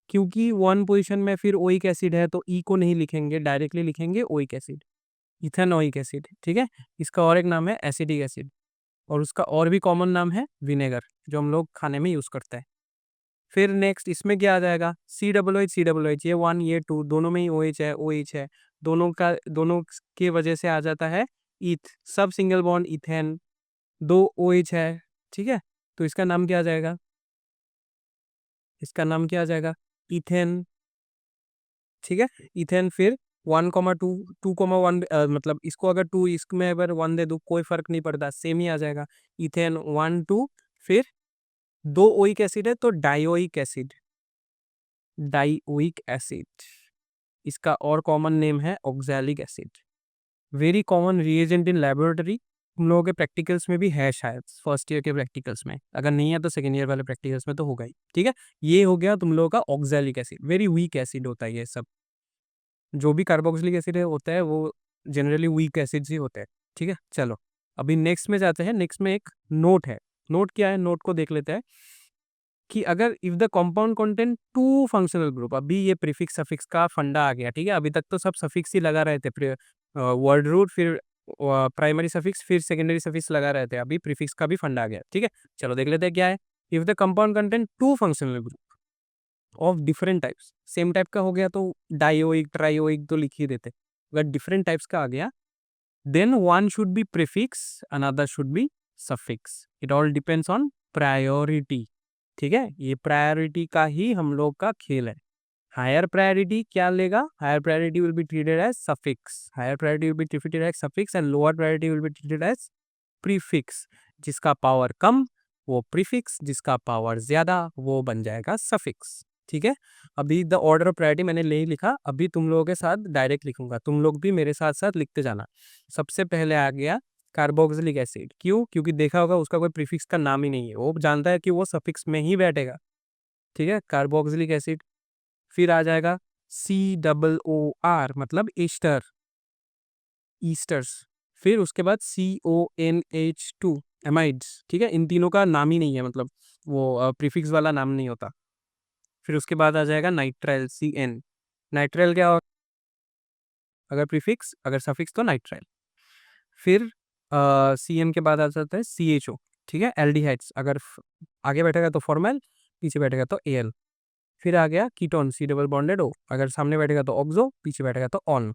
क्योंकि वन पोजीशन में फिर ओइक एसिड है तो ई को नहीं लिखेंगे, डायरेक्टली लिखेंगे ओइक एसिड। इथेनोइक एसिड, ठीक है। इसका और एक नाम है एसिडिक एसिड, और उसका और भी कॉमन नाम है विनेगर, जो हम लोग खाने में यूज करते हैं। फिर नेक्स्ट इसमें क्या आ जाएगा, सी डबल एच, ये 1 ये 2 दोनों में ही ओ एच है, ओ एच है, दोनों के वजह से आ जाता है ईथ, सब सिंगल बॉन्ड इथेन, दो ओ एच है, ठीक है। तो इसका नाम क्या आ जाएगा, इसका नाम क्या आ जाएगा, इथेन, ठीक है। इथेन, फिर 1,2 2,1, मतलब इसको अगर 2 इसमें अगर 1 दे दो कोई फर्क नहीं पड़ता, सेम ही आ जाएगा। इथेन 1 2, फिर दो ओइक एसिड है तो डाइओइक एसिड, डाइओइक एसिड, इसका और कॉमन नेम है oxalic acid. Very common reagent in laboratory, तुम लोगों के प्रैक्टिकल्स में भी है शायद, फर्स्ट ईयर के प्रैक्टिकल्स में, अगर नहीं है तो सेकेंड ईयर वाले प्रैक्टिकल्स में तो होगा ही, ठीक है। ये हो गया तुम लोगों का oxalic acid, very weak acid होता है ये सब, जो भी कार्बोक्सिलिक एसिड होता है वो जनरली वीक एसिड्स ही होते हैं, ठीक है। चलो अभी नेक्स्ट में जाते हैं। नेक्स्ट में एक नोट है, नोट क्या है, नोट को देख लेते हैं कि अगर if the compound content two functional group, अभी ये प्रीफिक्स सफिक्स का फंडा आ गया, ठीक है। अभी तक तो सब सफिक्स ही लगा रहे थे, वर्ड रूट, फिर प्राइमरी सफिक्स, फिर सेकेंडरी सफिक्स लगा रहे थे, अभी प्रीफिक्स का भी फंडा आ गया, ठीक है। चलो देख लेते हैं क्या है। If the compound content two functional group of different types, same type का हो गया तो डाइओइक ट्राइओइक तो लिख ही देते, अगर डिफरेंट टाइप्स का आ गया then one should be prefix, another should be suffix, it all depends on priority, ठीक है। ये प्रायोरिटी का ही हम लोग का खेल है। हायर प्रायोरिटी क्या लेगा, higher priority will be treated as suffix, higher priority will be treated as suffix, and lower priority will be treated as prefix. जिसका पावर कम वो प्रीफिक्स, जिसका पावर ज्यादा वो बन जाएगा सफिक्स, ठीक है। अभी द ऑर्डर ऑफ प्रायोरिटी मैंने नहीं लिखा, अभी तुम लोगों के साथ डायरेक्ट लिखूंगा, तुम लोग भी मेरे साथ साथ लिखते जाना। सबसे पहले आ गया कार्बोक्सिलिक एसिड, क्यों, क्योंकि देखा होगा उसका कोई प्रीफिक्स का नाम ही नहीं है, वो जानता है कि वो सफिक्स में ही बैठेगा, ठीक है, कार्बोक्सिलिक एसिड। फिर आ जाएगा COOR, मतलब ईस्टर, ईस्टर्स। फिर उसके बाद CONH2, एमाइड्स, ठीक है। इन तीनों का नाम ही नहीं है, मतलब वो प्रीफिक्स वाला नाम नहीं होता। फिर उसके बाद आ जाएगा नाइट्राइल, CN, नाइट्राइल क्या, और अगर प्रीफिक्स अगर सफिक्स तो नाइट्राइल। फिर CN के बाद आ जाता है CHO, ठीक है, एल्डिहाइड्स, अगर आगे बैठेगा तो फॉर्मल, पीछे बैठेगा तो AL। फिर आ गया ketone, C double bonded O, अगर सामने बैठेगा तो ऑक्सो, पीछे बैठेगा तो ऑन।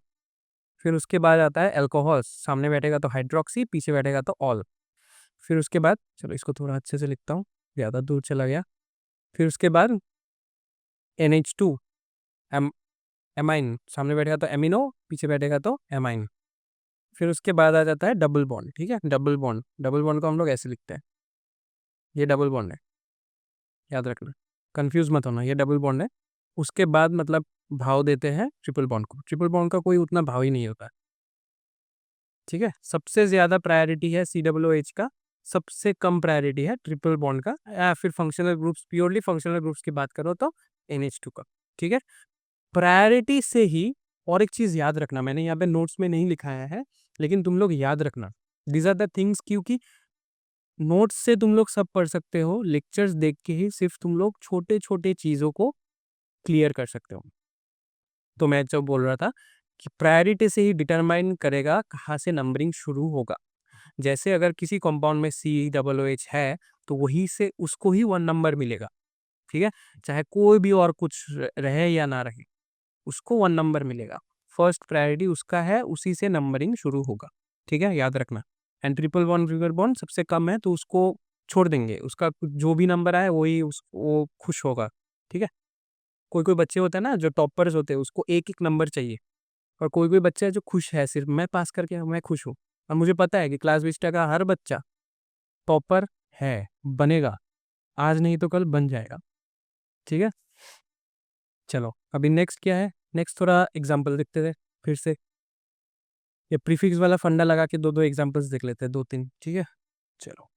फिर उसके बाद आता है एल्कोहल, सामने बैठेगा तो हाइड्रोक्सी, पीछे बैठेगा तो ऑल। फिर उसके बाद, चलो इसको थोड़ा अच्छे से लिखता हूँ, ज़्यादा दूर चला गया। फिर उसके बाद NH2, एम एमाइन, सामने बैठेगा तो एमिनो, पीछे बैठेगा तो एमाइन। फिर उसके बाद आ जाता है डबल बॉन्ड, ठीक है, डबल बॉन्ड, डबल बॉन्ड को हम लोग ऐसे लिखते हैं, ये डबल बॉन्ड है, याद रखना, कंफ्यूज मत होना, ये डबल बॉन्ड है। उसके बाद मतलब भाव देते हैं ट्रिपल बॉन्ड को, ट्रिपल बॉन्ड का कोई उतना भाव ही नहीं होता, ठीक है। सबसे ज्यादा प्रायोरिटी है COOH का, सबसे कम प्रायोरिटी है ट्रिपल बॉन्ड का, या फिर functional groups, purely functional groups की बात करो तो NH2 का, ठीक है। प्रायोरिटी से ही और एक चीज याद रखना, मैंने यहाँ पे नोट्स में नहीं लिखाया है, लेकिन तुम लोग याद रखना, दीज आर द थिंग्स, क्योंकि नोट्स से तुम लोग सब पढ़ सकते हो, लेक्चर्स देख के ही सिर्फ तुम लोग छोटे छोटे चीजों को क्लियर कर सकते हो। तो मैं जो बोल रहा था कि प्रायोरिटी से ही डिटरमाइन करेगा कहाँ से नंबरिंग शुरू होगा। जैसे अगर किसी कंपाउंड में COOH है तो वही से उसको ही 1 नंबर मिलेगा, ठीक है, चाहे कोई भी और कुछ रहे या ना रहे, उसको 1 नंबर मिलेगा। फर्स्ट प्रायोरिटी उसका है, उसी से नंबरिंग शुरू होगा, ठीक है, याद रखना। एंड ट्रिपल बॉन्ड सबसे कम है तो उसको छोड़ देंगे, उसका जो भी नंबर आए वही वो खुश होगा, ठीक है। कोई कोई बच्चे होते हैं ना जो टॉपर्स होते हैं, उसको एक एक नंबर चाहिए, और कोई कोई बच्चा है जो खुश है, सिर्फ मैं पास करके मैं खुश हूँ। और मुझे पता है कि क्लास विस्टा का हर बच्चा टॉपर है, बनेगा, आज नहीं तो कल बन जाएगा, ठीक है। चलो अभी नेक्स्ट क्या है, नेक्स्ट थोड़ा एग्जाम्पल देखते थे फिर से, ये प्रीफिक्स वाला फंडा लगा के दो दो एग्जाम्पल्स देख लेते हैं, 2 3, ठीक है। चलो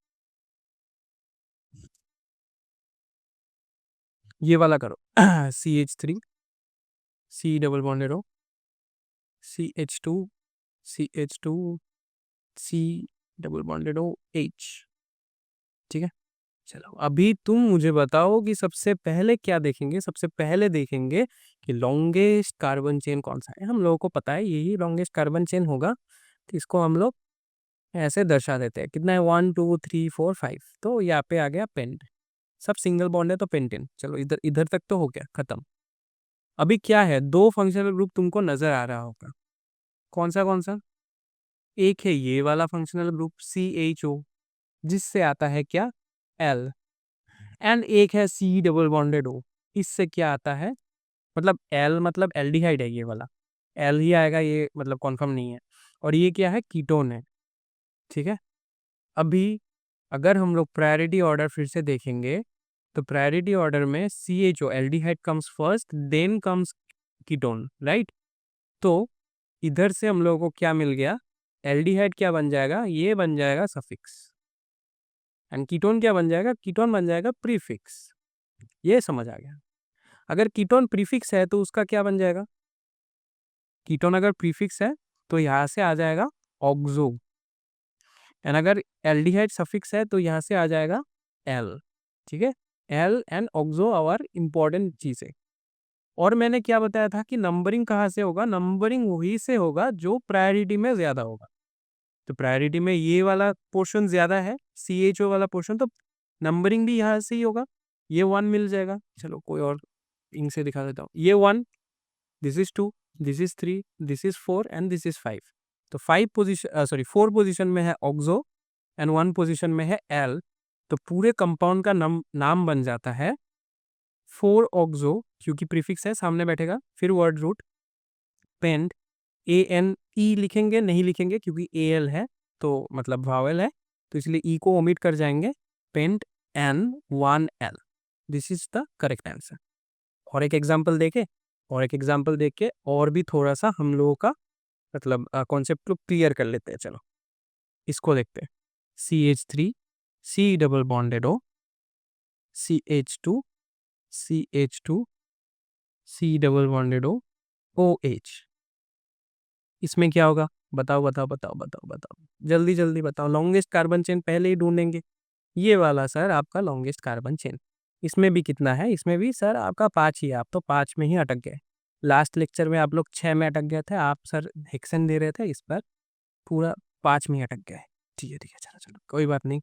ये वाला करो CH3, C double bonded O, CH2, CH2, C double bonded O H, ठीक है। चलो अभी तुम मुझे बताओ कि सबसे पहले क्या देखेंगे, सबसे पहले देखेंगे कि लॉन्गेस्ट कार्बन चेन कौन सा है। हम लोगों को पता है यही लॉन्गेस्ट कार्बन चेन होगा, तो इसको हम लोग ऐसे दर्शा देते हैं, कितना है 1 2 3 4 5, तो यहाँ पे आ गया पेंट। सब सिंगल बॉन्ड है तो पेंटेन। चलो इधर इधर तक तो हो गया खत्म। अभी क्या है, दो फंक्शनल ग्रुप तुमको नजर आ रहा होगा। कौन सा? एक है ये वाला फंक्शनल ग्रुप CHO, जिससे आता है क्या, L। एंड एक है C डबल बॉन्डेड O, इससे क्या आता है, मतलब L मतलब एल्डिहाइड है ये वाला, L ही आएगा, ये मतलब कॉन्फर्म नहीं है। और ये क्या है, कीटोन है। ठीक है। अभी अगर हम लोग प्रायोरिटी ऑर्डर फिर से देखेंगे, तो प्रायोरिटी ऑर्डर में CHO aldehyde comes first, then comes ketone, right. तो इधर से हम लोगों को क्या मिल गया, एल्डिहाइड क्या बन जाएगा, ये बन जाएगा सफिक्स। एंड कीटोन क्या बन जाएगा, कीटोन बन जाएगा प्रीफिक्स। ये समझ आ गया। अगर कीटोन प्रीफिक्स है तो उसका क्या बन जाएगा, कीटोन अगर प्रीफिक्स है तो यहाँ से आ जाएगा ऑक्सो। एंड अगर एल्डिहाइड सफिक्स है तो यहाँ से आ जाएगा एल। ठीक है। Al and oxo our important चीज है। और मैंने क्या बताया था कि नंबरिंग कहाँ से होगा, नंबरिंग वही से होगा जो प्रायोरिटी में ज्यादा होगा। तो प्रायोरिटी में ये वाला पोर्शन ज्यादा है, CHO वाला पोर्शन, तो नंबरिंग भी यहाँ से ही होगा। ये 1 मिल जाएगा। चलो कोई और इंक से दिखा देता हूँ। ये 1, this is 2, this is 3, this is 4 and this is 5। तो 5 पोजीशन, सॉरी 4 पोजीशन में है ऑक्सो एंड 1 पोजीशन में है एल। तो पूरे कंपाउंड का नाम बन जाता है 4 ऑक्सो, क्योंकि प्रीफिक्स है सामने बैठेगा, फिर वर्ड रूट पेंट, ANE लिखेंगे, नहीं लिखेंगे क्योंकि AL है तो मतलब वावेल है, तो इसलिए E को ओमिट कर जाएंगे, pent N1L। This is the correct answer. और एक एग्जांपल देखे, और एक एग्जांपल देख के और भी थोड़ा सा हम लोगों का मतलब कॉन्सेप्ट को क्लियर कर लेते हैं। चलो इसको देखते हैं। CH3, C double bonded O, CH2, CH2, C double bonded O, OH। इसमें क्या होगा, बताओ बताओ बताओ बताओ बताओ, जल्दी जल्दी बताओ। लॉन्गेस्ट कार्बन चेन पहले ही ढूंढेंगे, ये वाला सर आपका लॉन्गेस्ट कार्बन चेन। इसमें भी कितना है, इसमें भी सर आपका 5 ही है, आप तो 5 में ही अटक गए। लास्ट लेक्चर में आप लोग 6 में अटक गए थे, आप सर हेक्सेन दे रहे थे, इस पर पूरा 5 में ही अटक गए। ठीक है चलो चलो कोई बात नहीं।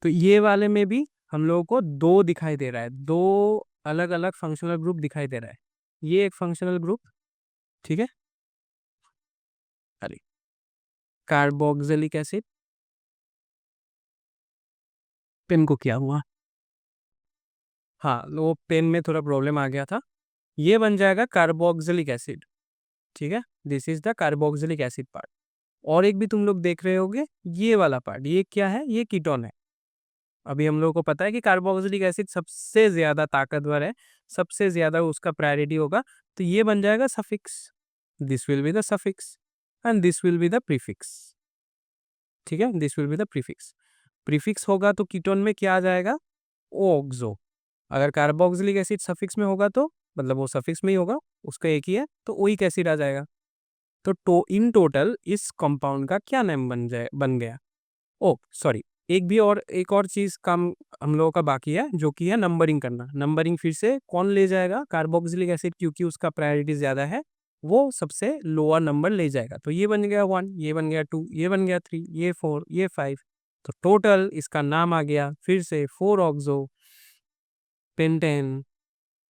तो ये वाले में भी हम लोगों को दो दिखाई दे रहा है, दो अलग अलग फंक्शनल ग्रुप दिखाई दे रहा है। ये एक फंक्शनल ग्रुप, ठीक है, अरे कार्बोक्सिलिक एसिड, पेन को क्या हुआ, हाँ वो पेन में थोड़ा प्रॉब्लम आ गया था। ये बन जाएगा कार्बोक्सिलिक एसिड। ठीक है, this is the carboxylic acid part. और एक भी तुम लोग देख रहे होगे, ये वाला पार्ट, ये क्या है, ये कीटोन है। अभी हम लोगों को पता है कि कार्बोक्सिलिक एसिड सबसे ज्यादा ताकतवर है, सबसे ज्यादा उसका प्रायोरिटी होगा, तो ये बन जाएगा suffix. This will be the suffix and this will be the prefix. ठीक है, this will be the prefix. Prefix होगा तो कीटोन में क्या आ जाएगा, ओक्सो। अगर कार्बोक्सिलिक एसिड सफिक्स में होगा तो मतलब वो सफिक्स में ही होगा, उसका एक ही है, तो ओइक एसिड आ जाएगा। तो इन टोटल इस कंपाउंड का क्या नेम बन गया, ओ सॉरी, एक और चीज काम हम लोगों का बाकी है, जो कि है नंबरिंग करना। नंबरिंग फिर से कौन ले जाएगा, कार्बोक्सिलिक एसिड, क्योंकि उसका प्रायोरिटी ज्यादा है, वो सबसे लोअर नंबर ले जाएगा। तो ये बन गया 1, ये बन गया 2, ये बन गया 3, ये 4, ये 5। तो टोटल इसका नाम आ गया फिर से 4 ऑक्सो पेंटेन।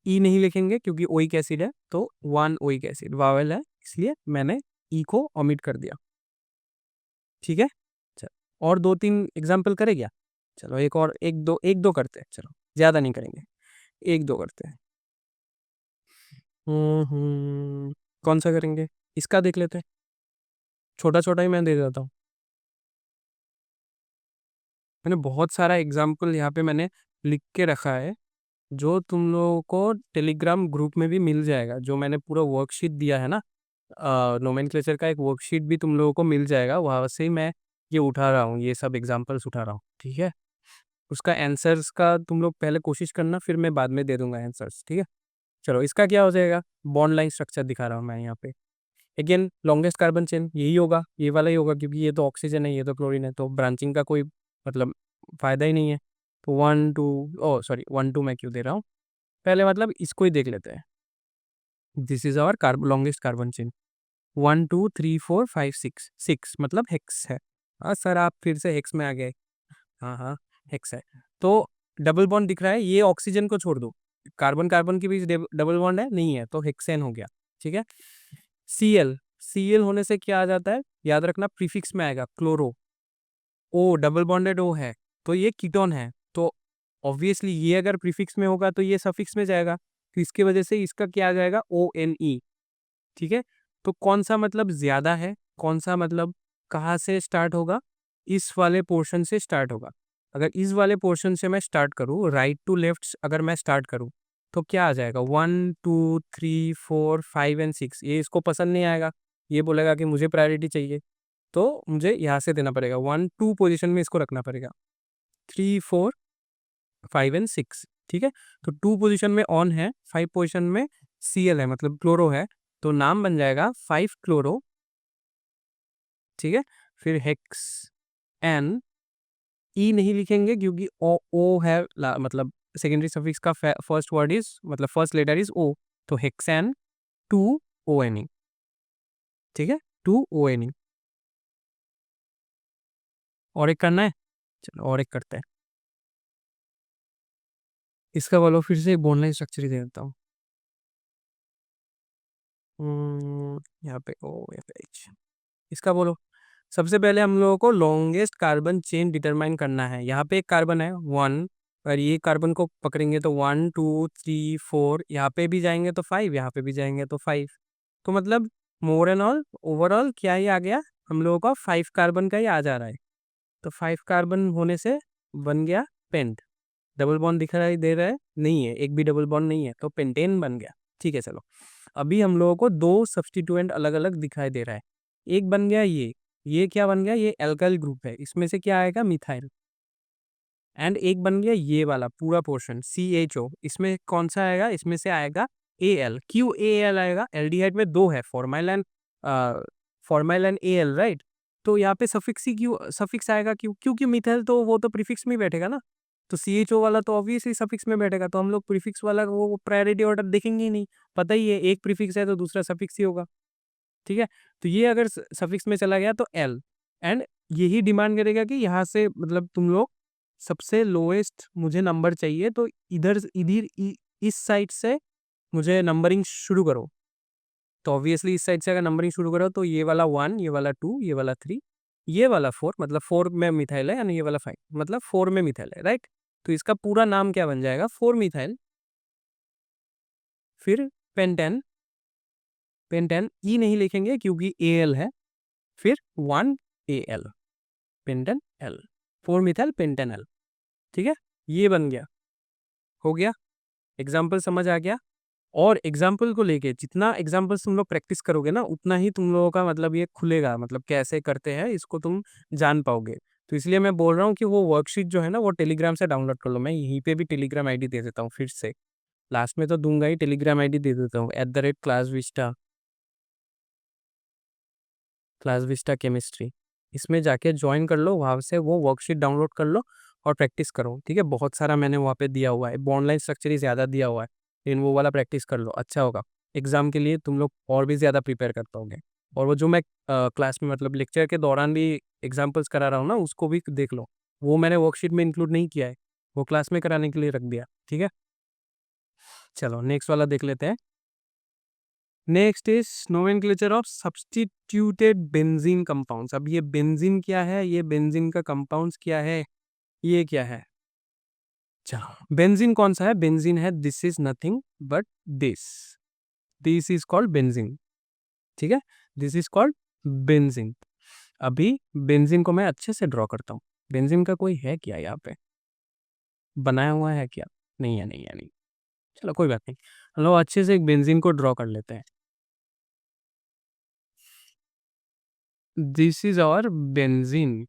ई नहीं लिखेंगे क्योंकि ओइक एसिड है, तो 1 ओइक एसिड वावेल है, इसलिए मैंने ई को ओमिट कर दिया। ठीक है, चलो और 2-3 एग्जाम्पल करे क्या, चलो एक दो करते हैं, चलो ज्यादा नहीं करेंगे, एक दो करते हैं। कौन सा करेंगे, इसका देख लेते हैं, छोटा छोटा ही मैं दे देता हूँ। मैंने बहुत सारा एग्जाम्पल यहाँ पे मैंने लिख के रखा है, जो तुम लोगों को टेलीग्राम ग्रुप में भी मिल जाएगा। जो मैंने पूरा वर्कशीट दिया है ना, नोमेनक्लेचर का एक वर्कशीट भी तुम लोगों को मिल जाएगा, वहाँ से ही मैं ये उठा रहा हूँ, ये सब एग्जाम्पल्स उठा रहा हूँ। ठीक है, उसका आंसर्स का तुम लोग पहले कोशिश करना, फिर मैं बाद में दे दूंगा आंसर्स। ठीक है, चलो इसका क्या हो जाएगा, बॉन्ड लाइन स्ट्रक्चर दिखा रहा हूँ मैं यहाँ पे। अगेन लॉन्गेस्ट कार्बन चेन यही होगा, ये वाला ही होगा, क्योंकि ये तो ऑक्सीजन है, ये तो क्लोरीन है, तो ब्रांचिंग का कोई मतलब फायदा ही नहीं है। तो 1 2, ओ सॉरी 1 2 मैं क्यों दे रहा हूँ, पहले मतलब इसको ही देख लेते हैं। This is our longest carbon chain. 1 2 3 4 5 6, 6 मतलब हेक्स है। हाँ सर, आप फिर से हेक्स में आ गए। हाँ हाँ, हेक्स है। तो डबल बॉन्ड दिख रहा है, ये ऑक्सीजन को छोड़ दो, कार्बन कार्बन के बीच डबल बॉन्ड है नहीं है, तो हेक्सेन हो गया। ठीक है। Cl, Cl होने से क्या आ जाता है, याद रखना प्रीफिक्स में आएगा क्लोरो। ओ डबल बॉन्डेड ओ है, तो ये कीटोन है, तो ऑब्वियसली ये अगर प्रीफिक्स में होगा तो ये सफिक्स में जाएगा, तो इसकी वजह से इसका क्या आ जाएगा, ONe। ठीक है। तो कौन सा मतलब ज्यादा है, कौन सा मतलब कहाँ से स्टार्ट होगा, इस वाले पोर्शन से स्टार्ट होगा। अगर इस वाले पोर्शन से मैं स्टार्ट करूँ, राइट टू लेफ्ट अगर मैं स्टार्ट करूँ, तो क्या आ जाएगा, 1 2 3 4 5 एंड 6, ये इसको पसंद नहीं आएगा, ये बोलेगा कि मुझे प्रायोरिटी चाहिए, तो मुझे यहाँ से देना पड़ेगा, 1 2 पोजिशन में इसको रखना पड़ेगा, 3 4 5 एंड 6। ठीक है। तो 2 पोजिशन में ऑन है, 5 पोजिशन में Cl है मतलब क्लोरो है, तो नाम बन जाएगा 5 क्लोरो। ठीक है। फिर हेक्स एन, ई नहीं लिखेंगे क्योंकि ओ है मतलब सेकेंडरी सफिक्स का फर्स्ट वर्ड इज मतलब फर्स्ट लेटर इज ओ, तो हेक्सेन 2 ONe। ठीक है, 2 ONe। और एक करना है, चलो और एक करते हैं। इसका बोलो फिर से बोलना स्ट्रक्चर ही दे देता हूँ। यहाँ पे ओ, यहाँ पे एच। इसका बोलो, सबसे पहले हम लोगों को लॉन्गेस्ट कार्बन चेन डिटरमाइन करना है। यहाँ पे एक कार्बन है 1, और ये कार्बन को पकड़ेंगे तो 1 2 3 4, यहाँ पे भी जाएंगे तो 5, यहाँ पे भी जाएंगे तो 5। तो मतलब मोर एंड ऑल ओवरऑल क्या ही आ गया, हम लोगों का 5 कार्बन का ही आ जा रहा है। तो 5 कार्बन होने से बन गया पेंट। डबल बॉन्ड दिखाई दे रहा है, नहीं है, एक भी डबल बॉन्ड नहीं है, तो पेंटेन बन गया। ठीक है, चलो अभी हम लोगों को दो सब्स्टिट्यूएंट अलग अलग दिखाई दे रहा है। एक बन गया ये क्या बन गया, ये एल्काइल ग्रुप है, इसमें से क्या आएगा, मिथाइल। एंड एक बन गया ये वाला पूरा पोर्शन CHO, इसमें कौन सा आएगा, इसमें से आएगा Al। क्यों Al आएगा, एल्डिहाइड में दो है, फॉर्माइल एंड Al, राइट। तो यहाँ पे सफिक्स ही क्यों सफिक्स आएगा, क्यों, क्योंकि मिथाइल तो वो तो प्रीफिक्स में ही बैठेगा ना, तो CHO वाला तो ऑब्वियसली सफिक्स में बैठेगा, तो हम लोग प्रीफिक्स वाला वो प्रायोरिटी ऑर्डर देखेंगे ही नहीं। पता ही है, एक प्रीफिक्स है तो दूसरा सफिक्स ही होगा। ठीक है। तो ये अगर सफिक्स में चला गया तो एल, एंड यही डिमांड करेगा कि यहाँ से मतलब तुम लोग सबसे लोएस्ट मुझे नंबर चाहिए, तो इधर इधर इस साइड से मुझे नंबरिंग शुरू करो। तो ऑब्वियसली इस साइड से अगर नंबरिंग शुरू करो तो ये वाला 1, ये वाला 2, ये वाला 3, ये वाला 4, मतलब 4 में मिथाइल है, यानी ये वाला 5 मतलब 4 में मिथाइल है, राइट। तो इसका पूरा नाम क्या बन जाएगा, 4 मिथाइल, फिर पेंटेन। पेंटेन ई नहीं लिखेंगे क्योंकि Al है, फिर 1 Al, pentane L, 4 methyl pentane L. ठीक है, ये बन गया, हो गया। एग्जाम्पल समझ आ गया। और एग्जाम्पल को लेके जितना एग्जाम्पल तुम लोग प्रैक्टिस करोगे ना, उतना ही तुम लोगों का मतलब ये खुलेगा, मतलब कैसे करते हैं इसको तुम जान पाओगे। तो इसलिए मैं बोल रहा हूँ कि वो वर्कशीट जो है ना, वो टेलीग्राम से डाउनलोड कर लो। मैं यहीं पे भी टेलीग्राम आईडी दे देता हूँ, फिर से लास्ट में तो दूंगा ही, टेलीग्राम आईडी दे देता हूँ, @classvista केमिस्ट्री। इसमें जाके ज्वाइन कर लो, वहाँ से वो वर्कशीट डाउनलोड कर लो और प्रैक्टिस करो। ठीक है, बहुत सारा मैंने वहाँ पे दिया हुआ है, ऑनलाइन स्ट्रक्चर ही ज़्यादा दिया हुआ है, लेकिन वो वाला प्रैक्टिस कर लो, अच्छा होगा। एग्जाम के लिए तुम लोग और भी ज़्यादा प्रिपेयर कर पाओगे। और वो जो मैं क्लास में मतलब लेक्चर के दौरान भी एग्जाम्पल्स करा रहा हूँ ना, उसको भी देख लो, वो मैंने वर्कशीट में इंक्लूड नहीं किया है, वो क्लास में कराने के लिए रख दिया। ठीक है, चलो नेक्स्ट वाला देख लेते हैं। Next is nomenclature of substituted benzene compounds. अब ये बेंजीन क्या है, ये बेंजीन का कंपाउंड्स क्या है, ये क्या है। चलो बेंजीन कौन सा है, बेंजीन है this is nothing but this, this is called benzene. ठीक है, दिस इज कॉल्ड बेंजीन। अभी बेंजीन को मैं अच्छे से ड्रॉ करता हूँ। बेंजीन का कोई है क्या यहाँ पे, बनाया हुआ है क्या, नहीं है, नहीं है, नहीं। चलो कोई बात नहीं, हम लोग अच्छे से एक बेंजीन को ड्रॉ कर लेते हैं। This is our benzene.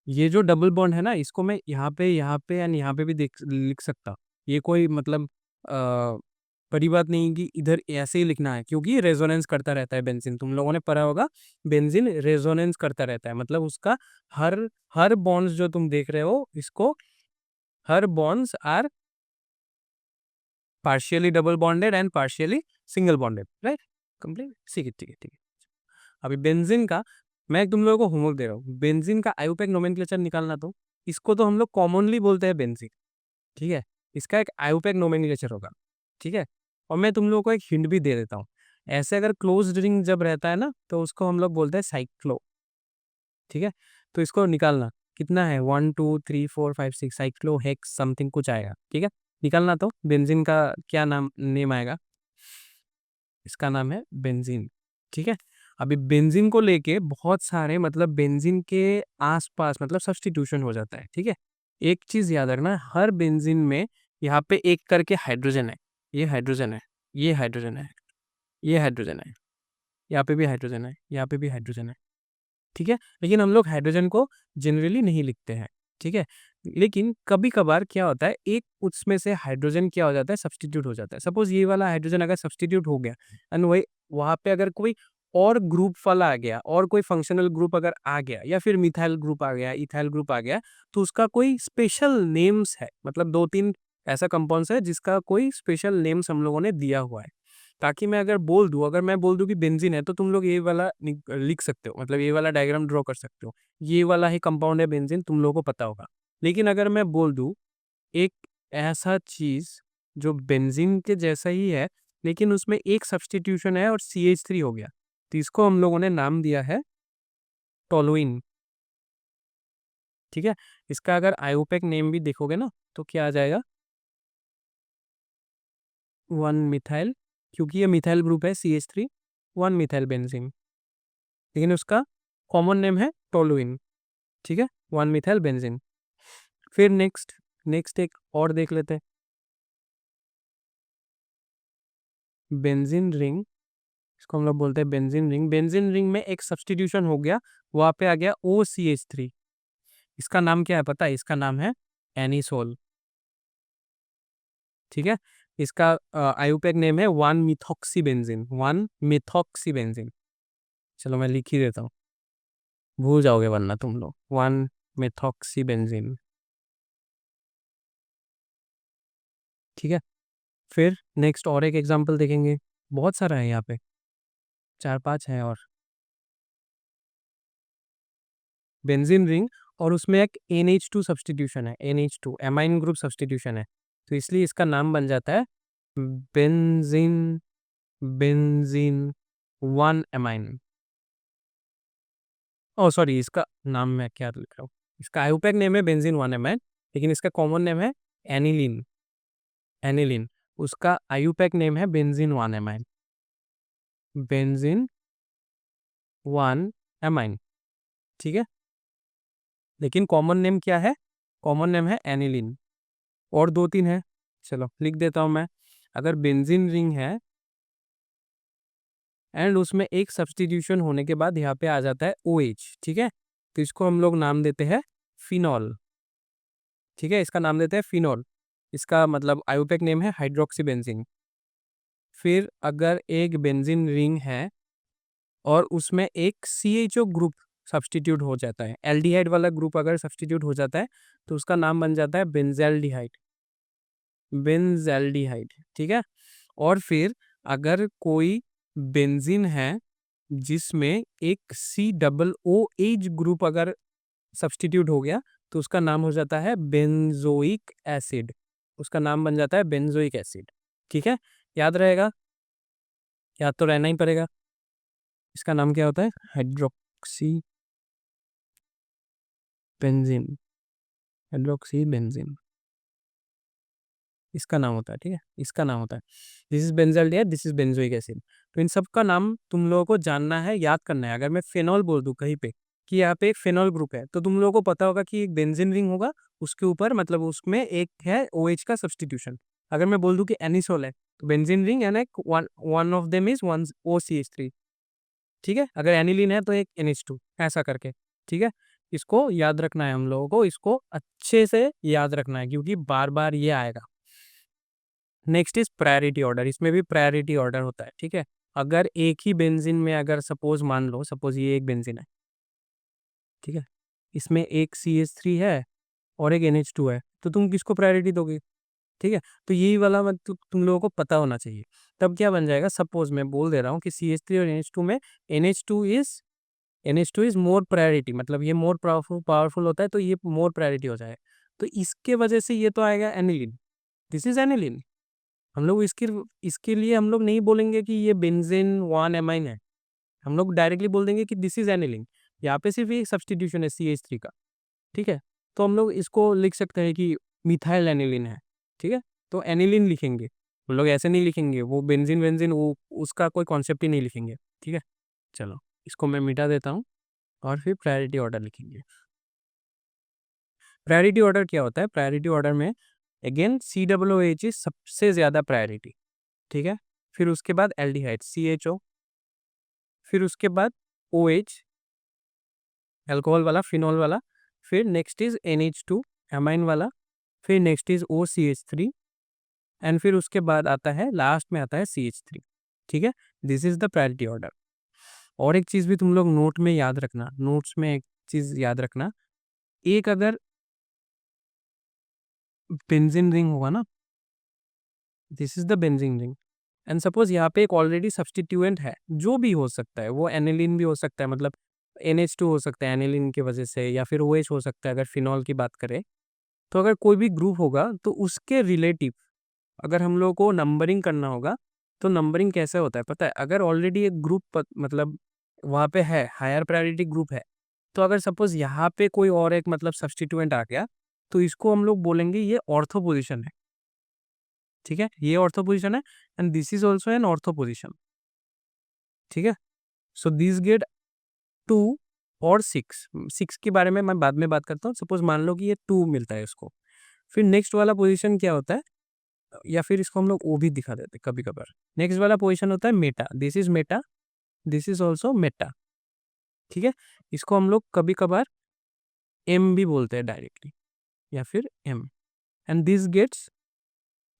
ये जो डबल बॉन्ड है ना, इसको मैं यहाँ पे एंड यहाँ पे भी देख लिख सकता। ये कोई मतलब बड़ी बात नहीं कि इधर ऐसे ही लिखना है, क्योंकि रेजोनेंस करता रहता है बेंजीन, तुम लोगों ने पढ़ा होगा, बेंजीन रेजोनेंस करता रहता है, मतलब उसका हर हर बॉन्ड्स जो तुम देख रहे हो इसको, हर bonds are partially double bonded and partially single bonded, right? Complete, ठीक है ठीक है ठीक है। अभी बेंजीन का मैं तुम लोगों को होमवर्क दे रहा हूँ, बेंजीन का आयुपेक नोमेनक्लेचर निकालना। तो इसको तो हम लोग कॉमनली बोलते हैं बेंजीन, ठीक है? इसका एक आयुपेक नोमेनक्लेचर होगा, ठीक है? और मैं तुम लोगों को एक हिंट भी दे देता हूँ। ऐसे अगर क्लोज्ड रिंग जब रहता है ना, तो उसको हम लोग बोलते हैं साइक्लो, ठीक है? तो इसको निकालना कितना है, 1 2 3 4 5 6, साइक्लो हेक्स समथिंग कुछ आएगा, ठीक है? निकालना। तो बेंजीन का क्या नेम आएगा? इसका नाम है बेंजीन, ठीक है? अभी बेंजीन को लेके बहुत सारे मतलब बेंजीन के आसपास मतलब सब्स्टिट्यूशन हो जाता है, ठीक है? एक चीज याद रखना, हर बेंजीन में यहाँ पे एक करके हाइड्रोजन है। ये हाइड्रोजन है, ये हाइड्रोजन है, ये हाइड्रोजन है, यहाँ पे भी हाइड्रोजन है, यहाँ पे भी हाइड्रोजन है, ठीक है? लेकिन हम लोग हाइड्रोजन को जनरली नहीं लिखते हैं, ठीक है? लेकिन कभी कभार क्या होता है, एक उसमें से हाइड्रोजन क्या हो जाता है, सब्स्टिट्यूट हो जाता है। सपोज ये वाला हाइड्रोजन अगर सब्स्टिट्यूट हो गया एंड वही वहां पे अगर कोई और ग्रुप वाला आ गया और कोई फंक्शनल ग्रुप अगर आ गया या फिर मिथाइल ग्रुप आ गया, इथाइल ग्रुप आ गया, तो उसका कोई स्पेशल नेम्स है, मतलब 2 3 ऐसा कंपाउंड्स है जिसका कोई स्पेशल नेम्स हम लोगों ने दिया हुआ है। ताकि मैं अगर बोल दूं, अगर मैं बोल दूं कि बेंजीन है, तो तुम लोग ये वाला लिख सकते हो, मतलब ये वाला डायग्राम ड्रॉ कर सकते हो, ये वाला ही कंपाउंड है बेंजीन, तुम लोगों को पता होगा। लेकिन अगर मैं बोल दूं एक ऐसा चीज जो बेंजीन के जैसा ही है लेकिन उसमें एक सब्स्टिट्यूशन है और CH3 हो गया, तो इसको हम लोगों ने नाम दिया है टोलुइन, ठीक है? इसका अगर आयोपेक नेम भी देखोगे ना, तो क्या आ जाएगा, 1 मिथाइल, क्योंकि ये मिथाइल ग्रुप है CH3, 1 मिथाइल बेंजीन, लेकिन उसका कॉमन नेम है टोलुइन, ठीक है? 1 मिथाइल बेंजीन। फिर नेक्स्ट नेक्स्ट एक और देख लेते हैं, बेंजीन रिंग। इसको हम लोग बोलते हैं बेंजीन रिंग। बेंजीन रिंग में एक सब्स्टिट्यूशन हो गया, वहां पे आ गया OCH3। इसका नाम क्या है पता है? इसका नाम है एनिसोल, ठीक है? इसका आयुपेक नेम है 1 मिथॉक्सी बेंजीन, 1 मिथॉक्सी बेंजीन। चलो मैं लिख ही देता हूँ, भूल जाओगे वरना तुम लोग। 1 मिथॉक्सी बेंजीन, ठीक है? फिर नेक्स्ट और एक एग्जांपल देखेंगे, बहुत सारा है यहाँ पे, 4 5 है। और बेंजीन रिंग और उसमें एक NH2 सब्स्टिट्यूशन है, NH2 एमाइन ग्रुप सब्स्टिट्यूशन है, तो इसलिए इसका नाम बन जाता है बेंजीन, बेंजीन 1 एमाइन। ओ सॉरी, इसका नाम मैं क्या लिख रहा हूँ, इसका आयुपेक नेम है बेंजीन 1 एमाइन, लेकिन इसका कॉमन नेम है एनिलीन, एनिलीन। उसका आयुपेक नेम है बेंजीन 1 एमाइन, बेंजीन 1 एमाइन, ठीक है? लेकिन कॉमन नेम क्या है? कॉमन नेम है एनिलीन। और 2 3 है, चलो लिख देता हूं मैं। अगर बेंजीन रिंग है एंड उसमें एक सब्स्टिट्यूशन होने के बाद यहाँ पे आ जाता है OH, ठीक है? तो इसको हम लोग नाम देते हैं फिनॉल, ठीक है? इसका नाम देते हैं फिनॉल। इसका मतलब आयुपेक नेम है हाइड्रोक्सी बेंजीन। फिर अगर एक बेंजीन रिंग है और उसमें एक CHO ग्रुप सब्स्टिट्यूट हो जाता है, एल्डिहाइड वाला ग्रुप अगर सब्स्टिट्यूट हो जाता है, तो उसका नाम बन जाता है बेंजल्डिहाइड, बेंजल्डिहाइड, ठीक है? और फिर अगर कोई बेंजीन है जिसमें एक COOH ग्रुप अगर सब्स्टिट्यूट हो गया, तो उसका नाम हो जाता है बेंजोइक एसिड, उसका नाम बन जाता है बेंजोइक एसिड, ठीक है? याद रहेगा, याद तो रहना ही पड़ेगा। इसका नाम क्या होता है? हाइड्रोक्सी बेंजीन, हाइड्रोक्सी बेंजीन इसका नाम होता है, ठीक है? इसका नाम होता है, this is benzaldehyde, this is benzoic acid. तो इन सब का नाम तुम लोगों को जानना है, याद करना है। अगर मैं फेनॉल बोल दूं कहीं पे कि यहाँ पे एक फेनॉल ग्रुप है, तो तुम लोगों को पता होगा कि एक बेंजीन रिंग होगा, उसके ऊपर मतलब उसमें एक है OH का सब्स्टिट्यूशन। अगर मैं बोल दूं कि एनिसोल है, तो बेंजीन रिंग एंड एक one one of them is 1 OCH3, ठीक है? अगर एनिलीन है तो एक NH2, ऐसा करके, ठीक है? इसको याद रखना है हम लोगों को, इसको अच्छे से याद रखना है क्योंकि बार बार ये आएगा। नेक्स्ट इज प्रायोरिटी ऑर्डर, इसमें भी प्रायोरिटी ऑर्डर होता है, ठीक है? अगर एक ही बेंजीन में अगर सपोज मान लो, सपोज ये एक बेंजीन है, ठीक है? इसमें एक CH3 है और एक NH2 है, तो तुम किसको प्रायोरिटी दोगे? ठीक है, तो यही वाला मतलब तुम लोगों को पता होना चाहिए। तब क्या बन जाएगा, सपोज मैं बोल दे रहा हूँ कि CH3 और NH2 में NH2 इज मोर प्रायोरिटी, मतलब ये मोर पावरफुल पावरफुल होता है, तो ये मोर प्रायोरिटी हो जाए, तो इसके वजह से ये तो आएगा एनिलीन, दिस इज एनिलीन। हम लोग इसके लिए हम लोग नहीं बोलेंगे कि ये बेंजीन 1 एमाइन है, हम लोग डायरेक्टली बोल देंगे कि दिस इज एनिलीन। यहाँ पे सिर्फ एक सब्सटीट्यूशन है CH3 का, ठीक है, तो हम लोग इसको लिख सकते हैं कि मिथाइल एनिलीन है, ठीक है, तो एनिलीन लिखेंगे, हम लोग ऐसे नहीं लिखेंगे, वो बेंजीन वेंजीन वो उसका कोई कॉन्सेप्ट ही नहीं लिखेंगे, ठीक है। चलो इसको मैं मिटा देता हूँ और फिर प्रायोरिटी ऑर्डर लिखेंगे। प्रायोरिटी ऑर्डर क्या होता है, प्रायोरिटी ऑर्डर में अगेन COOH इज सबसे ज़्यादा प्रायोरिटी, ठीक है, फिर उसके बाद एल्डिहाइड CHO, फिर उसके बाद OH अल्कोहल वाला फिनॉल वाला, फिर नेक्स्ट इज NH2 एमाइन वाला, फिर नेक्स्ट इज OCH3 एंड फिर उसके बाद आता है लास्ट में आता है CH3, ठीक है, this is the priority order. और एक चीज़ भी तुम लोग नोट में याद रखना, नोट्स में एक चीज़ याद रखना, एक अगर बेंजीन रिंग होगा ना, this is the benzene ring, and suppose यहाँ पे एक ऑलरेडी सब्सटीट्यूएंट है, जो भी हो सकता है, वो एनिलीन भी हो सकता है, मतलब NH2 हो सकता है एनिलीन की वजह से, या फिर OH हो सकता है अगर फिनॉल की बात करें, तो अगर कोई भी ग्रुप होगा तो उसके रिलेटिव अगर हम लोग को नंबरिंग करना होगा, तो नंबरिंग कैसे होता है पता है, अगर ऑलरेडी एक ग्रुप मतलब वहाँ पे है, हायर प्रायोरिटी ग्रुप है, तो अगर सपोज यहाँ पे कोई और एक मतलब सब्सटीट्यूएंट आ गया, तो इसको हम लोग बोलेंगे ये ऑर्थो पोजिशन है, ठीक है, ये ऑर्थो पोजिशन है, and this is also an ortho position, ठीक है। सो दिस गेट 2 और 6 के बारे में मैं बाद में बात करता हूँ, सपोज मान लो कि ये 2 मिलता है इसको, फिर नेक्स्ट वाला पोजीशन क्या होता है, या फिर इसको हम लोग ओ भी दिखा देते कभी कभार, नेक्स्ट वाला पोजीशन होता है Meta, this is Meta, this is also Meta, ठीक है, इसको हम लोग कभी कभार एम भी बोलते हैं डायरेक्टली, या फिर M, and this gets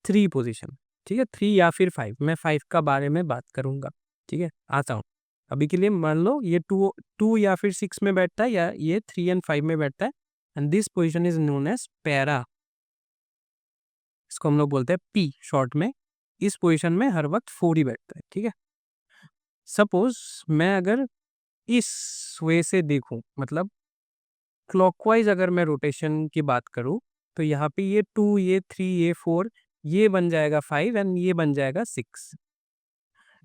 3 position, ठीक है, 3 या फिर 5, मैं 5 का बारे में बात करूंगा, ठीक है, आता हूँ। अभी के लिए मान लो ये 2 या फिर 6 में बैठता है, या ये 3 एंड 5 में बैठता है, and this position is known as para, इसको हम लोग बोलते हैं पी शॉर्ट में, इस पोजीशन में हर वक्त 4 ही बैठता है, ठीक है। सपोज मैं अगर इस वे से देखूं, मतलब क्लॉकवाइज अगर मैं रोटेशन की बात करूं, तो यहाँ पे ये 2 ये 3 ये 4 ये बन जाएगा 5 एंड ये बन जाएगा 6,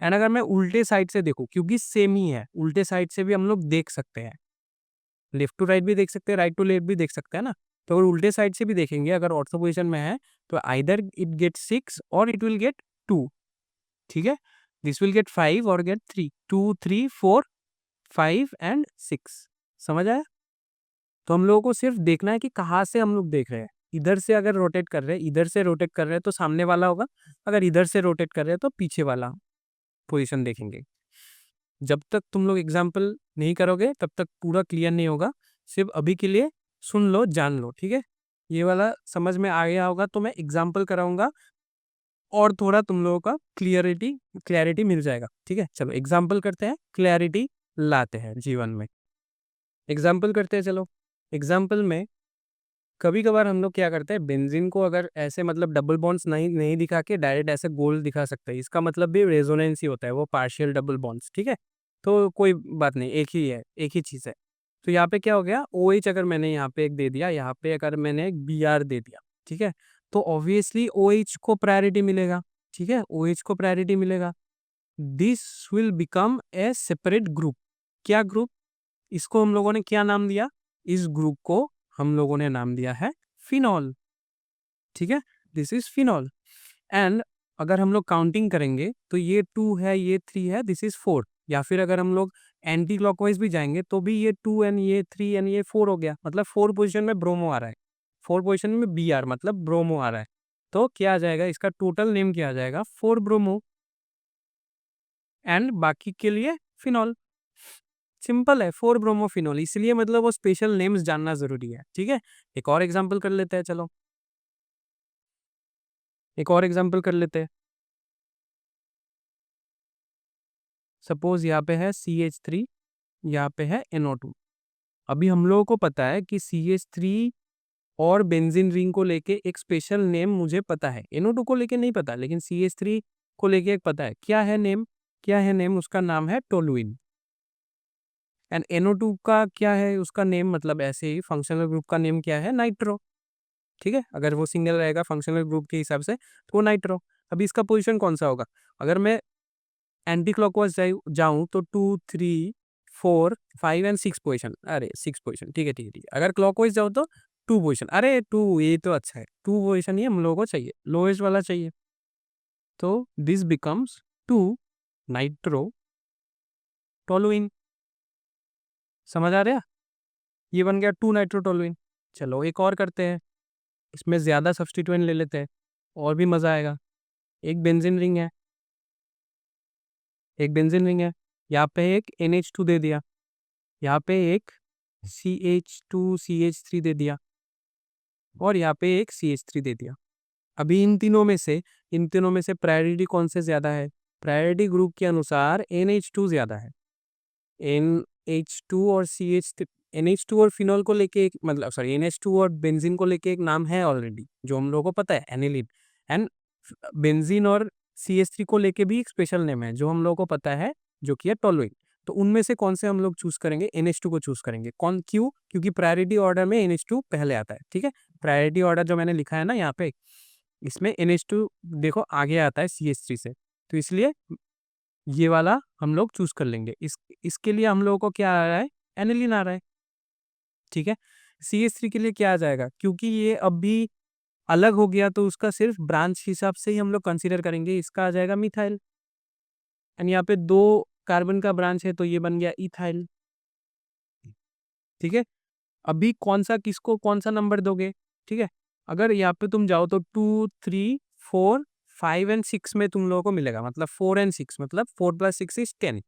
एंड अगर मैं उल्टे साइड से देखूं, क्योंकि सेम ही है, उल्टे साइड से भी हम लोग देख सकते हैं, लेफ्ट टू राइट भी देख सकते हैं, राइट टू लेफ्ट भी देख सकते हैं ना, तो अगर उल्टे साइड से भी देखेंगे, अगर ऑर्थो पोजिशन में है, तो आइदर इट गेट 6 और इट विल गेट 2, ठीक है, दिस विल गेट 5 और गेट 3, 2 3 4 5 एंड 6, समझ आया। तो हम लोगों को सिर्फ देखना है कि कहाँ से हम लोग देख रहे हैं, इधर से अगर रोटेट कर रहे हैं, इधर से रोटेट कर रहे हैं तो सामने वाला होगा, अगर इधर से रोटेट कर रहे हैं तो पीछे वाला पोजीशन देखेंगे। जब तक तुम लोग एग्जाम्पल नहीं करोगे तब तक पूरा क्लियर नहीं होगा, सिर्फ अभी के लिए सुन लो जान लो, ठीक है, ये वाला समझ में आ गया होगा तो मैं एग्जाम्पल कराऊंगा और थोड़ा तुम लोगों का क्लैरिटी मिल जाएगा, ठीक है। चलो एग्जाम्पल करते हैं, क्लैरिटी लाते हैं जीवन में, एग्जाम्पल करते हैं। चलो एग्जाम्पल में कभी कभार हम लोग क्या करते हैं, बेंजीन को अगर ऐसे मतलब डबल बॉन्ड्स नहीं नहीं दिखा के डायरेक्ट ऐसे गोल दिखा सकते हैं, इसका मतलब भी रेजोनेंस ही होता है, वो पार्शियल डबल बॉन्ड्स, ठीक है, तो कोई बात नहीं, एक ही है, एक ही चीज़ है। तो यहाँ पे क्या हो गया, ओ एच अगर मैंने यहाँ पे एक दे दिया, यहाँ पे अगर मैंने एक बी आर दे दिया, ठीक है, तो ऑब्वियसली ओ एच को प्रायोरिटी मिलेगा, ठीक है, ओ एच को प्रायोरिटी मिलेगा, this will become a separate group. क्या ग्रुप, इसको हम लोगों ने क्या नाम दिया, इस ग्रुप को हम लोगों ने नाम दिया है फिनॉल, ठीक है, दिस इज फिनॉल। एंड अगर हम लोग काउंटिंग करेंगे तो ये 2 है, ये 3 है, दिस इज 4, या फिर अगर हम लोग एंटी क्लॉकवाइज भी जाएंगे तो भी ये 2 एंड ये 3 एंड ये 4 हो गया, मतलब 4 पोजीशन में ब्रोमो आ रहा है, 4 पोजीशन में बी आर मतलब ब्रोमो आ रहा है, तो क्या आ जाएगा, इसका टोटल नेम क्या आ जाएगा, 4 ब्रोमो, एंड बाकी के लिए फिनॉल। सिंपल है, 4 ब्रोमोफिनॉल, इसलिए मतलब वो स्पेशल नेम्स जानना जरूरी है, ठीक है। एक और एग्जांपल कर लेते हैं, चलो एक और एग्जांपल कर लेते हैं। सपोज यहाँ पे है CH3, यहाँ पे है NO2। अभी हम लोगों को पता है कि CH3 और बेंजीन रिंग को लेके एक स्पेशल नेम मुझे पता है, NO2 को लेके नहीं पता, लेकिन CH3 को लेके एक पता है। क्या है नेम? क्या है नेम? उसका नाम है टोलुइन। एंड NO2 का क्या है उसका नेम? मतलब ऐसे ही फंक्शनल ग्रुप का नेम क्या है? नाइट्रो। ठीक है, अगर वो सिंगल रहेगा फंक्शनल ग्रुप के हिसाब से तो वो नाइट्रो। अभी इसका पोजीशन कौन सा होगा? अगर मैं एंटी क्लॉकवाइज जाऊं तो 2, 3, 4, 5 एंड 6 पोजीशन। अरे 6 पोजीशन, ठीक है ठीक है ठीक है। अगर क्लॉकवाइज जाओ तो 2 पोजीशन। अरे 2, ये तो अच्छा है, 2 पोजीशन ही हम लोगों को चाहिए, लोएस्ट वाला चाहिए। तो दिस बिकम्स 2 नाइट्रो टोलुइन। समझ आ रहा? ये बन गया 2 नाइट्रो टोलुइन। चलो एक और करते हैं, इसमें ज्यादा सब्स्टिट्यूएंट ले लेते हैं और भी मजा आएगा। एक बेंजीन रिंग है, एक बेंजीन रिंग है, यहाँ पे एक NH2 दे दिया, यहाँ पे एक CH2CH3 दे दिया, और यहाँ पे एक CH3 दे दिया। अभी इन तीनों में से प्रायोरिटी कौन से ज्यादा है? प्रायोरिटी ग्रुप के अनुसार NH2 ज्यादा है। NH2 और CH3, NH2 और फिनॉल को लेके एक, मतलब सॉरी, NH2 और बेंजीन को लेके एक नाम है ऑलरेडी जो हम लोगों को पता है, एनिलीन। एंड बेंजीन और CH3 को लेके भी एक स्पेशल नेम है जो हम लोगों को पता है, जो कि है टोलुइन। तो उनमें से कौन से हम लोग चूज करेंगे? NH2 को चूज करेंगे। कौन? क्यों? क्योंकि प्रायोरिटी ऑर्डर में NH2 पहले आता है। ठीक है, प्रायोरिटी ऑर्डर जो मैंने लिखा है ना यहाँ पे, इसमें NH2 देखो आगे आता है CH3 से, तो इसलिए ये वाला हम लोग चूज कर लेंगे। इसके लिए हम लोगों को क्या आ रहा है? एनिलीन आ रहा है। ठीक है, CH3 के लिए क्या आ जाएगा? क्योंकि ये अब भी अलग हो गया तो उसका सिर्फ ब्रांच हिसाब से ही हम लोग कंसीडर करेंगे, इसका आ जाएगा मिथाइल। एंड यहाँ पे 2 कार्बन का ब्रांच है तो ये बन गया इथाइल। ठीक है, अभी कौन सा नंबर दोगे? ठीक है, अगर यहाँ पे तुम जाओ तो 2, 3, 4, 5 एंड 6 में तुम लोगों को मिलेगा, मतलब 4 एंड 6, मतलब 4+6 इज 10।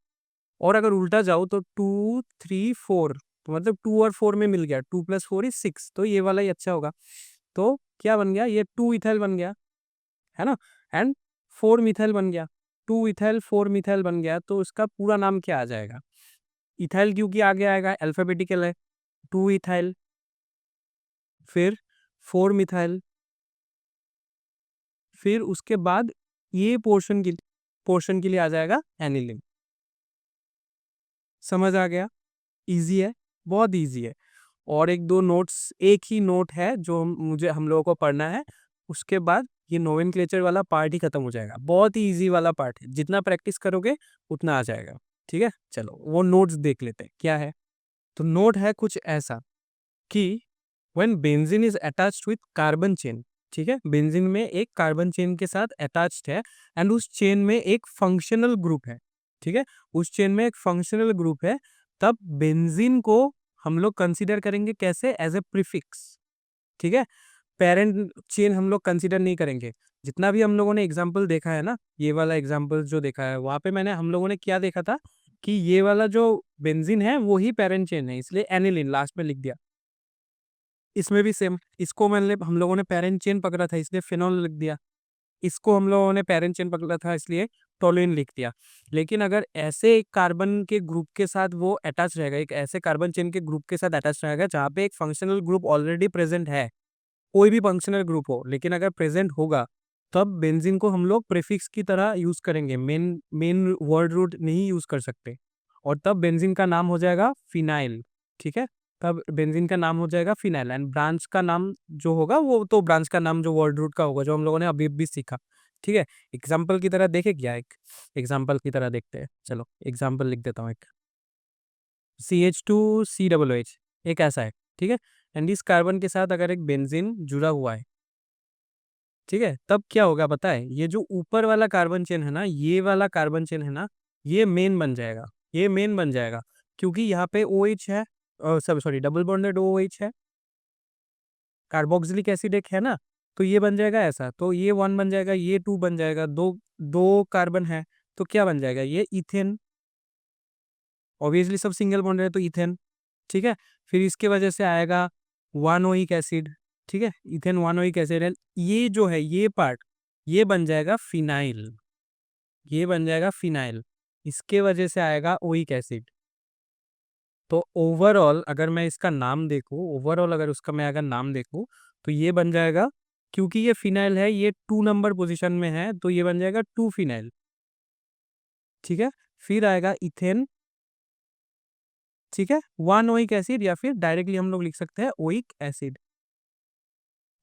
और अगर उल्टा जाओ तो 2, 3, 4, तो मतलब 2 और 4 में मिल गया, 2+4 इज 6, तो ये वाला ही अच्छा होगा। तो क्या बन गया? ये 2 इथाइल बन गया, है ना। एंड 4 मिथाइल बन गया, 2 इथाइल 4 मिथाइल बन गया, तो इसका पूरा नाम क्या आ जाएगा? इथाइल क्योंकि आगे आएगा, अल्फाबेटिकल है। 2 इथाइल, फिर 4 मिथाइल, फिर उसके बाद ये पोर्शन के लिए आ जाएगा एनिलीन। समझ आ गया? इजी है, बहुत इजी है। और एक दो नोट्स, एक ही नोट है जो हम लोगों को पढ़ना है, उसके बाद ये नोमेनक्लेचर वाला पार्ट ही खत्म हो जाएगा। बहुत ही इजी वाला पार्ट है, जितना प्रैक्टिस करोगे उतना आ जाएगा। ठीक है, चलो वो नोट्स देख लेते हैं क्या है। तो नोट है कुछ ऐसा कि when benzene is attached with carbon chain, ठीक है, बेंजीन में एक कार्बन चेन के साथ अटैच्ड है, एंड उस चेन में एक फंक्शनल ग्रुप है। ठीक है, उस चेन में एक फंक्शनल ग्रुप है, तब बेंजीन को हम लोग कंसीडर करेंगे कैसे? As a prefix. ठीक है, पेरेंट चेन हम लोग कंसीडर नहीं करेंगे। जितना भी हम लोगों ने एग्जाम्पल देखा है ना, ये वाला एग्जाम्पल जो देखा है वहां पे हम लोगों ने क्या देखा था कि ये वाला जो बेंजीन है वो ही पेरेंट चेन है, इसलिए एनिलीन लास्ट में लिख दिया। इसमें भी सेम, इसको हम लोगों ने पेरेंट चेन पकड़ा था इसलिए फिनोल लिख दिया, इसको हम लोगों ने पेरेंट चेन पकड़ा था इसलिए टोलुइन लिख दिया। लेकिन अगर ऐसे एक कार्बन के ग्रुप के साथ वो अटैच रहेगा, एक ऐसे कार्बन चेन के ग्रुप के साथ अटैच रहेगा जहाँ पे एक फंक्शनल ग्रुप ऑलरेडी प्रेजेंट है, कोई भी फंक्शनल ग्रुप हो, लेकिन अगर प्रेजेंट होगा, तब बेंजीन को हम लोग प्रीफिक्स की तरह यूज करेंगे, मेन मेन वर्ड रूट नहीं यूज कर सकते। और तब बेंजीन का नाम हो जाएगा फिनाइल। ठीक है, तब बेंजीन का नाम हो जाएगा फिनाइल, एंड ब्रांच का नाम जो होगा वो तो ब्रांच का नाम जो वर्ड रूट का होगा, जो हम लोगों ने अभी भी सीखा। ठीक है, एग्जाम्पल की तरह देखे क्या? एक एग्जाम्पल की तरह देखते हैं, चलो एग्जाम्पल लिख देता हूँ एक। CH2COOH एक ऐसा है, ठीक है, एंड इस कार्बन के साथ अगर एक बेंजीन जुड़ा हुआ है, ठीक है, तब क्या होगा पता है? ये जो ऊपर वाला कार्बन चेन है ना, ये वाला कार्बन चेन है ना, ये मेन बन जाएगा, ये मेन बन जाएगा, क्योंकि यहाँ पे OH है, सब सॉरी, डबल बॉन्डेड OH है, कार्बोक्सिलिक एसिड एक है ना, तो ये बन जाएगा ऐसा, तो ये 1 बन जाएगा, ये 2 बन जाएगा, दो दो कार्बन है, तो क्या बन जाएगा? ये इथेन। ऑब्वियसली सब सिंगल बॉन्ड है तो इथेन। ठीक है, फिर इसके वजह से आएगा वानोइक एसिड। ठीक है, इथेन वानोइक एसिड है, ये जो है ये पार्ट, ये बन जाएगा फिनाइल, ये बन जाएगा फिनाइल, इसके वजह से आएगा ओइक एसिड। तो ओवरऑल अगर मैं इसका नाम देखूं, ओवरऑल अगर उसका मैं अगर नाम देखूं तो ये बन जाएगा, क्योंकि ये फिनाइल है, ये 2 नंबर पोजीशन में है, तो ये बन जाएगा 2 फिनाइल। ठीक है, फिर आएगा इथेन। ठीक है, 1 ओइक एसिड, या फिर डायरेक्टली हम लोग लिख सकते हैं oic acid,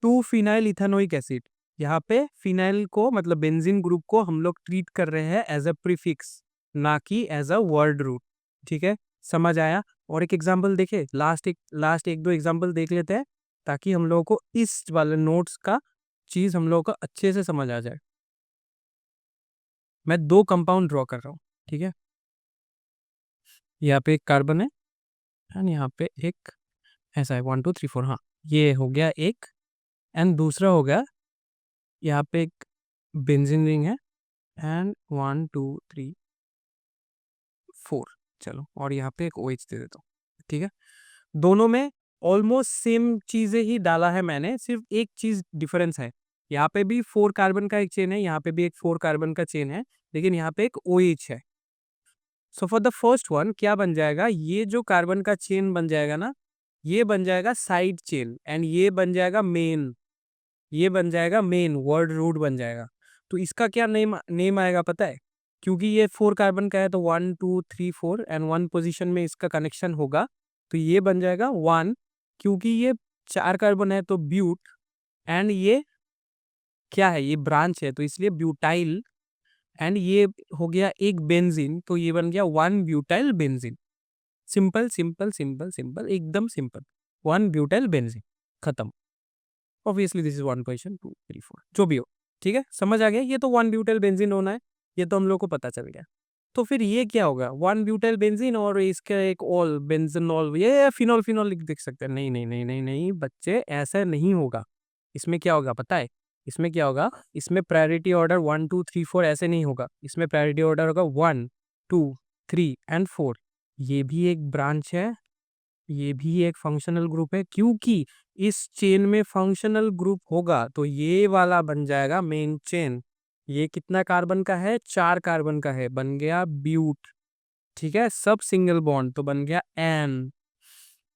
2 phenyl ethanoic acid. यहाँ पे फिनाइल को मतलब बेंजीन ग्रुप को हम लोग ट्रीट कर रहे हैं एज अ प्रीफिक्स, ना कि एज अ वर्ड रूट। ठीक है, समझ आया। और एक एग्जांपल देखे, लास्ट एक दो एग्जांपल देख लेते हैं, ताकि हम लोगों को इस वाले नोट्स का चीज हम लोगों को अच्छे से समझ आ जाए। मैं 2 कंपाउंड ड्रॉ कर रहा हूँ। ठीक है, यहाँ पे एक कार्बन है एंड यहाँ पे एक ऐसा है, 1 2 3 4, हाँ ये हो गया एक। एंड दूसरा हो गया, यहाँ पे एक बेंजीन रिंग है एंड 1 2 3 4, चलो, और यहाँ पे एक OH दे देता हूँ। ठीक है, दोनों में ऑलमोस्ट सेम चीजें ही डाला है मैंने, सिर्फ एक चीज डिफरेंस है। यहाँ पे भी 4 कार्बन का एक चेन है, यहाँ पे भी एक 4 कार्बन का चेन है, लेकिन यहाँ पे एक OH है। So for the first one क्या बन जाएगा, ये जो कार्बन का चेन बन जाएगा ना, ये बन जाएगा साइड चेन, एंड ये बन जाएगा मेन, ये बन जाएगा मेन वर्ड रूट बन जाएगा। तो इसका क्या नेम नेम आएगा पता है, क्योंकि ये 4 कार्बन का है, तो 1 2 3 4 एंड 1 पोजीशन में इसका कनेक्शन होगा, तो ये बन जाएगा 1। क्योंकि ये 4 कार्बन है तो ब्यूट, एंड ये क्या है, ये ब्रांच है, तो इसलिए ब्यूटाइल। एंड ये हो गया एक बेंजीन, तो ये बन गया 1 butyl benzene. Simple simple simple simple, एकदम सिंपल, 1 ब्यूटाइल बेंजीन, खत्म। ऑब्वियसली दिस इज 1.2 3 4 जो भी हो। ठीक है, समझ आ गया, ये तो 1 ब्यूटाइल बेंजीन होना है, ये तो हम लोग को पता चल गया। तो फिर ये क्या होगा, 1 ब्यूटाइल बेंजीन और इसका एक ऑल बेंजीनॉल, ये फिनॉल फिनॉल लिख देख सकते हैं। नहीं नहीं नहीं नहीं नहीं बच्चे, ऐसा नहीं होगा। इसमें क्या होगा पता है, इसमें क्या होगा, इसमें प्रायोरिटी ऑर्डर 1 2 3 4 ऐसे नहीं होगा, इसमें प्रायोरिटी ऑर्डर होगा 1 2 3 एंड 4। ये भी एक ब्रांच है, ये भी एक फंक्शनल ग्रुप है, क्योंकि इस चेन में फंक्शनल ग्रुप होगा तो ये वाला बन जाएगा मेन चेन। ये कितना कार्बन का है, 4 कार्बन का है, बन गया ब्यूट। ठीक है, सब सिंगल बॉन्ड तो बन गया एन।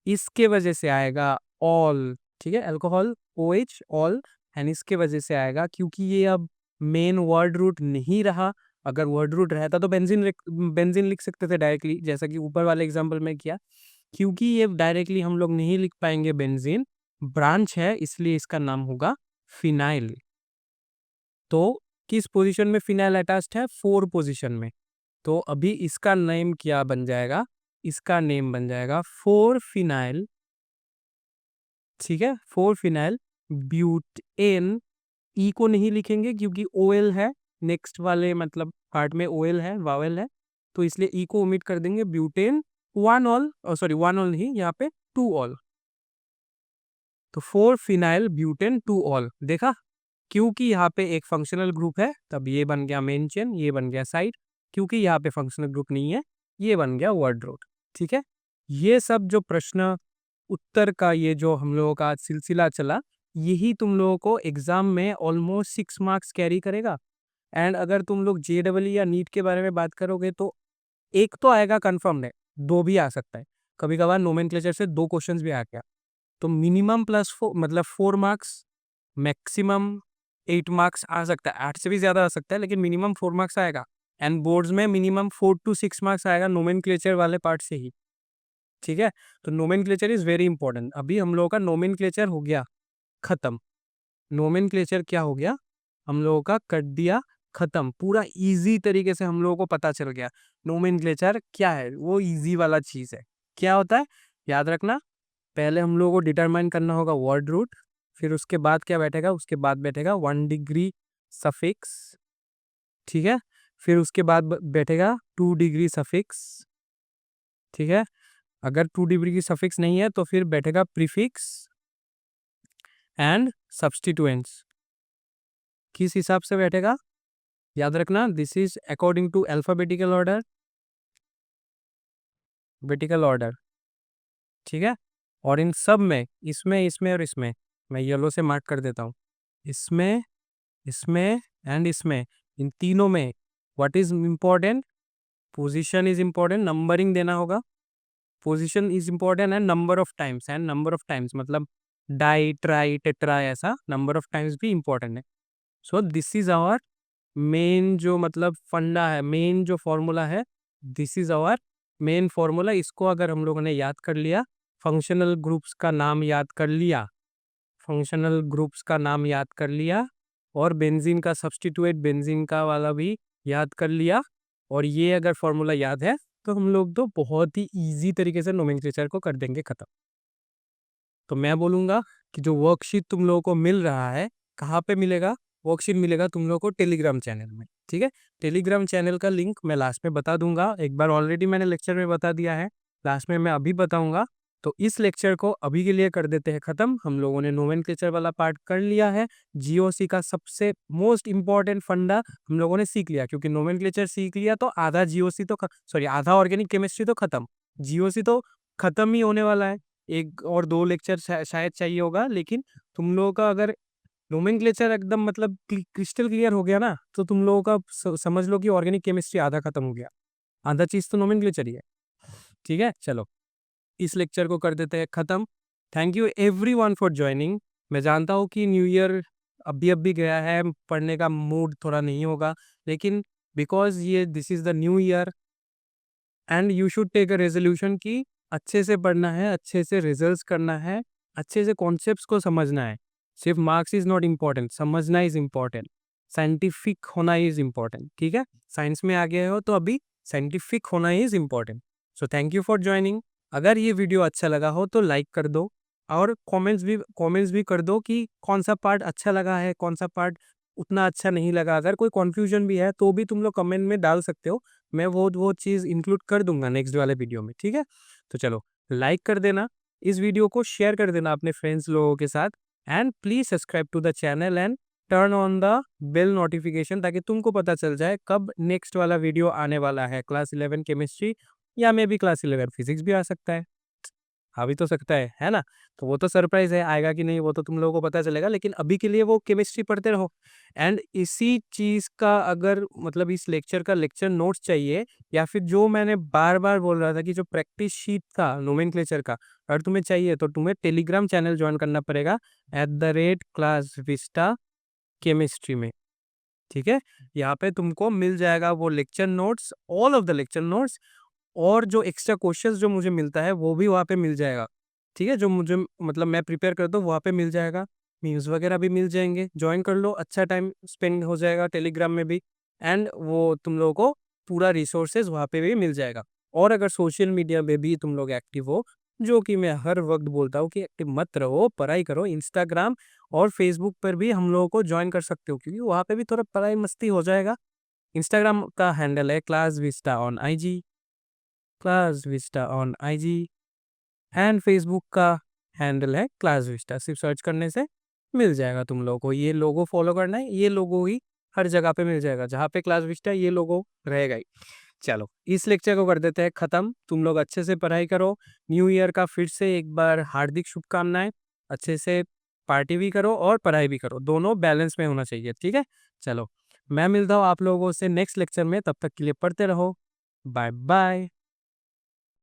इसके वजह से आएगा ऑल। ठीक है, अल्कोहल OH ऑल, एंड इसके वजह से आएगा, क्योंकि ये अब मेन वर्ड रूट नहीं रहा। अगर वर्ड रूट रहता तो बेंजीन बेंजीन लिख सकते थे डायरेक्टली, जैसा कि ऊपर वाले एग्जांपल में किया। क्योंकि ये डायरेक्टली हम लोग नहीं लिख पाएंगे, बेंजीन ब्रांच है, इसलिए इसका नाम होगा फिनाइल। तो किस पोजीशन में फिनाइल अटैच्ड है, 4 पोजीशन में। तो अभी इसका नेम क्या बन जाएगा, इसका नेम बन जाएगा 4 फिनाइल। ठीक है, 4 फिनाइल ब्यूटेन। ई को नहीं लिखेंगे क्योंकि OL है, नेक्स्ट वाले मतलब पार्ट में OL है, वावेल है, तो इसलिए ई को ओमिट कर देंगे। ब्यूटेन 1 ऑल, सॉरी 1 ऑल नहीं, यहाँ पे 2 ऑल। तो 4 फिनाइल ब्यूटेन 2 ऑल, देखा, क्योंकि यहाँ पे एक फंक्शनल ग्रुप है, तब ये बन गया मेन चेन, ये बन गया साइड। क्योंकि यहाँ पे फंक्शनल ग्रुप नहीं है, ये बन गया वर्ड रूट। ठीक है, ये सब जो प्रश्न उत्तर का ये जो हम लोगों का आज सिलसिला चला, यही तुम लोगों को एग्जाम में ऑलमोस्ट 6 मार्क्स कैरी करेगा। एंड अगर तुम लोग JEE या नीट के बारे में बात करोगे तो एक तो आएगा कन्फर्म है, 2 भी आ सकता है, कभी कभार नोमेनक्लेचर से 2 क्वेश्चंस भी आ गया। तो मिनिमम +4 मतलब 4 मार्क्स, मैक्सिमम 8 मार्क्स आ सकता है, 8 से भी ज्यादा आ सकता है, लेकिन मिनिमम 4 मार्क्स आएगा। एंड बोर्ड्स में मिनिमम 4 to 6 मार्क्स आएगा नोमेनक्लेचर वाले पार्ट से ही। ठीक है, तो नोमेनक्लेचर इज वेरी इंपॉर्टेंट। अभी हम लोगों का नोमेनक्लेचर हो गया खत्म। नोमेनक्लेचर क्या हो गया, हम लोगों का कर दिया खत्म, पूरा इजी तरीके से हम लोगों को पता चल गया नोमेनक्लेचर क्या है, वो इजी वाला चीज है। क्या होता है, याद रखना, पहले हम लोगों को डिटरमाइन करना होगा वर्ड रूट, फिर उसके बाद क्या बैठेगा, उसके बाद बैठेगा 1 डिग्री सफिक्स। ठीक है, फिर उसके बाद बैठेगा 2 डिग्री सफिक्स। ठीक है, अगर 2 डिग्री की सफिक्स नहीं है तो फिर बैठेगा प्रीफिक्स एंड सब्स्टिट्यूएंट्स। किस हिसाब से बैठेगा, याद रखना, this is according to alphabetical order, vertical order. ठीक है, और इन सब में, इसमें इसमें और इसमें, मैं येलो से मार्क कर देता हूँ, इसमें इसमें एंड इसमें, इन तीनों में what is important, position is important, numbering देना होगा। Position is important and number of times मतलब डाई ट्राई टेट्रा ऐसा नंबर ऑफ टाइम्स भी इम्पोर्टेंट है। So this is our main जो मतलब फंडा है, मेन जो फॉर्मूला है, this is our main formula. इसको अगर हम लोगों ने याद कर लिया, फंक्शनल ग्रुप्स का नाम याद कर लिया, फंक्शनल ग्रुप्स का नाम याद कर लिया और बेंजीन का सब्स्टिट्यूट बेंजीन का वाला भी याद कर लिया, और ये अगर फॉर्मूला याद है तो हम लोग तो बहुत ही इजी तरीके से नोमेनक्लेचर को कर देंगे खत्म। तो मैं बोलूँगा कि जो वर्कशीट तुम लोगों को मिल रहा है, कहाँ पे मिलेगा? वर्कशीट मिलेगा तुम लोगों को टेलीग्राम चैनल में, ठीक है? टेलीग्राम चैनल का लिंक मैं लास्ट में बता दूंगा। एक बार ऑलरेडी मैंने लेक्चर में बता दिया है, लास्ट में मैं अभी बताऊंगा। तो इस लेक्चर को अभी के लिए कर देते हैं खत्म। हम लोगों ने नोमेनक्लेचर वाला पार्ट कर लिया है। जीओसी का सबसे मोस्ट इंपॉर्टेंट फंडा हम लोगों ने सीख लिया, क्योंकि नोमेनक्लेचर सीख लिया तो आधा जीओसी तो सॉरी आधा ऑर्गेनिक केमिस्ट्री तो खत्म, जीओसी तो खत्म ही होने वाला है। एक और दो लेक्चर शायद चाहिए होगा, लेकिन तुम लोगों का अगर नोमेनक्लेचर एकदम मतलब क्रिस्टल क्लियर हो गया ना, तो तुम लोगों का समझ लो कि ऑर्गेनिक केमिस्ट्री आधा खत्म हो गया। आधा चीज तो नोमेनक्लेचर ही है, ठीक है? चलो इस लेक्चर को कर देते हैं खत्म। Thank you everyone for joining. मैं जानता हूँ कि न्यू ईयर अभी गया है, पढ़ने का मूड थोड़ा नहीं होगा, लेकिन बिकॉज ये this is the new year and you should take a resolution कि अच्छे से पढ़ना है, अच्छे से रिजल्ट्स करना है, अच्छे से कॉन्सेप्ट्स को समझना है। सिर्फ मार्क्स इज नॉट इम्पॉर्टेंट, समझना इज इम्पॉर्टेंट, साइंटिफिक होना इज इम्पॉर्टेंट, ठीक है? साइंस में आ गए हो तो अभी साइंटिफिक होना is important. So thank you for joining. अगर ये वीडियो अच्छा लगा हो तो लाइक कर दो, और कमेंट्स भी कर दो कि कौन सा पार्ट अच्छा लगा है, कौन सा पार्ट उतना अच्छा नहीं लगा। अगर कोई कन्फ्यूजन भी है तो भी तुम लोग कमेंट में डाल सकते हो, मैं वो चीज़ इंक्लूड कर दूंगा नेक्स्ट वाले वीडियो में, ठीक है? तो चलो लाइक कर देना, इस वीडियो को शेयर कर देना अपने फ्रेंड्स लोगों के साथ, and please subscribe to the channel and turn on the bell notification, ताकि तुमको पता चल जाए कब नेक्स्ट वाला वीडियो आने वाला है। क्लास 11 केमिस्ट्री या मे बी क्लास 11 फिजिक्स भी आ सकता है, आ भी तो सकता है ना? तो वो तो सरप्राइज है, आएगा कि नहीं वो तो तुम लोगों को पता चलेगा, लेकिन अभी के लिए वो केमिस्ट्री पढ़ते रहो। एंड इसी चीज का अगर मतलब इस लेक्चर का लेक्चर नोट्स चाहिए, या फिर जो मैंने बार बार बोल रहा था कि जो प्रैक्टिस शीट था नोमेनक्लेचर का, अगर तुम्हें चाहिए तो तुम्हें टेलीग्राम चैनल ज्वाइन करना पड़ेगा @क्लास विस्टा केमिस्ट्री में, ठीक है? यहाँ पे तुमको मिल जाएगा वो lecture notes, all of the lecture notes, और जो एक्स्ट्रा क्वेश्चंस जो मुझे मिलता है वो भी वहाँ पे मिल जाएगा, ठीक है? जो मुझे मतलब मैं प्रिपेयर करता हूँ वहाँ पे मिल जाएगा, मीम्स वगैरह भी मिल जाएंगे। ज्वाइन कर लो, अच्छा टाइम स्पेंड हो जाएगा टेलीग्राम में भी, एंड वो तुम लोगों को पूरा रिसोर्सेज वहाँ पे भी मिल जाएगा। और अगर सोशल मीडिया में भी तुम लोग एक्टिव हो, जो कि मैं हर वक्त बोलता हूँ कि एक्टिव मत रहो, पढ़ाई करो, इंस्टाग्राम और फेसबुक पर भी हम लोगों को ज्वाइन कर सकते हो, क्योंकि वहाँ पे भी थोड़ा पढ़ाई मस्ती हो जाएगा। इंस्टाग्राम का हैंडल है class Vista on IG, class Vista on IG, and Facebook का हैंडल है क्लास विस्टा। सिर्फ सर्च करने से मिल जाएगा तुम लोगों को। ये लोगो फॉलो करना है, ये लोगो ही हर जगह पे मिल जाएगा, जहाँ पे क्लास विस्टा ये लोगो रहेगा ही। चलो इस लेक्चर को कर देते हैं खत्म। तुम लोग अच्छे से पढ़ाई करो, न्यू ईयर का फिर से एक बार हार्दिक शुभकामनाएं। अच्छे से पार्टी भी करो और पढ़ाई भी करो, दोनों बैलेंस में होना चाहिए, ठीक है? चलो मैं मिलता हूँ आप लोगों से नेक्स्ट लेक्चर में, तब तक के लिए पढ़ते रहो। Bye bye.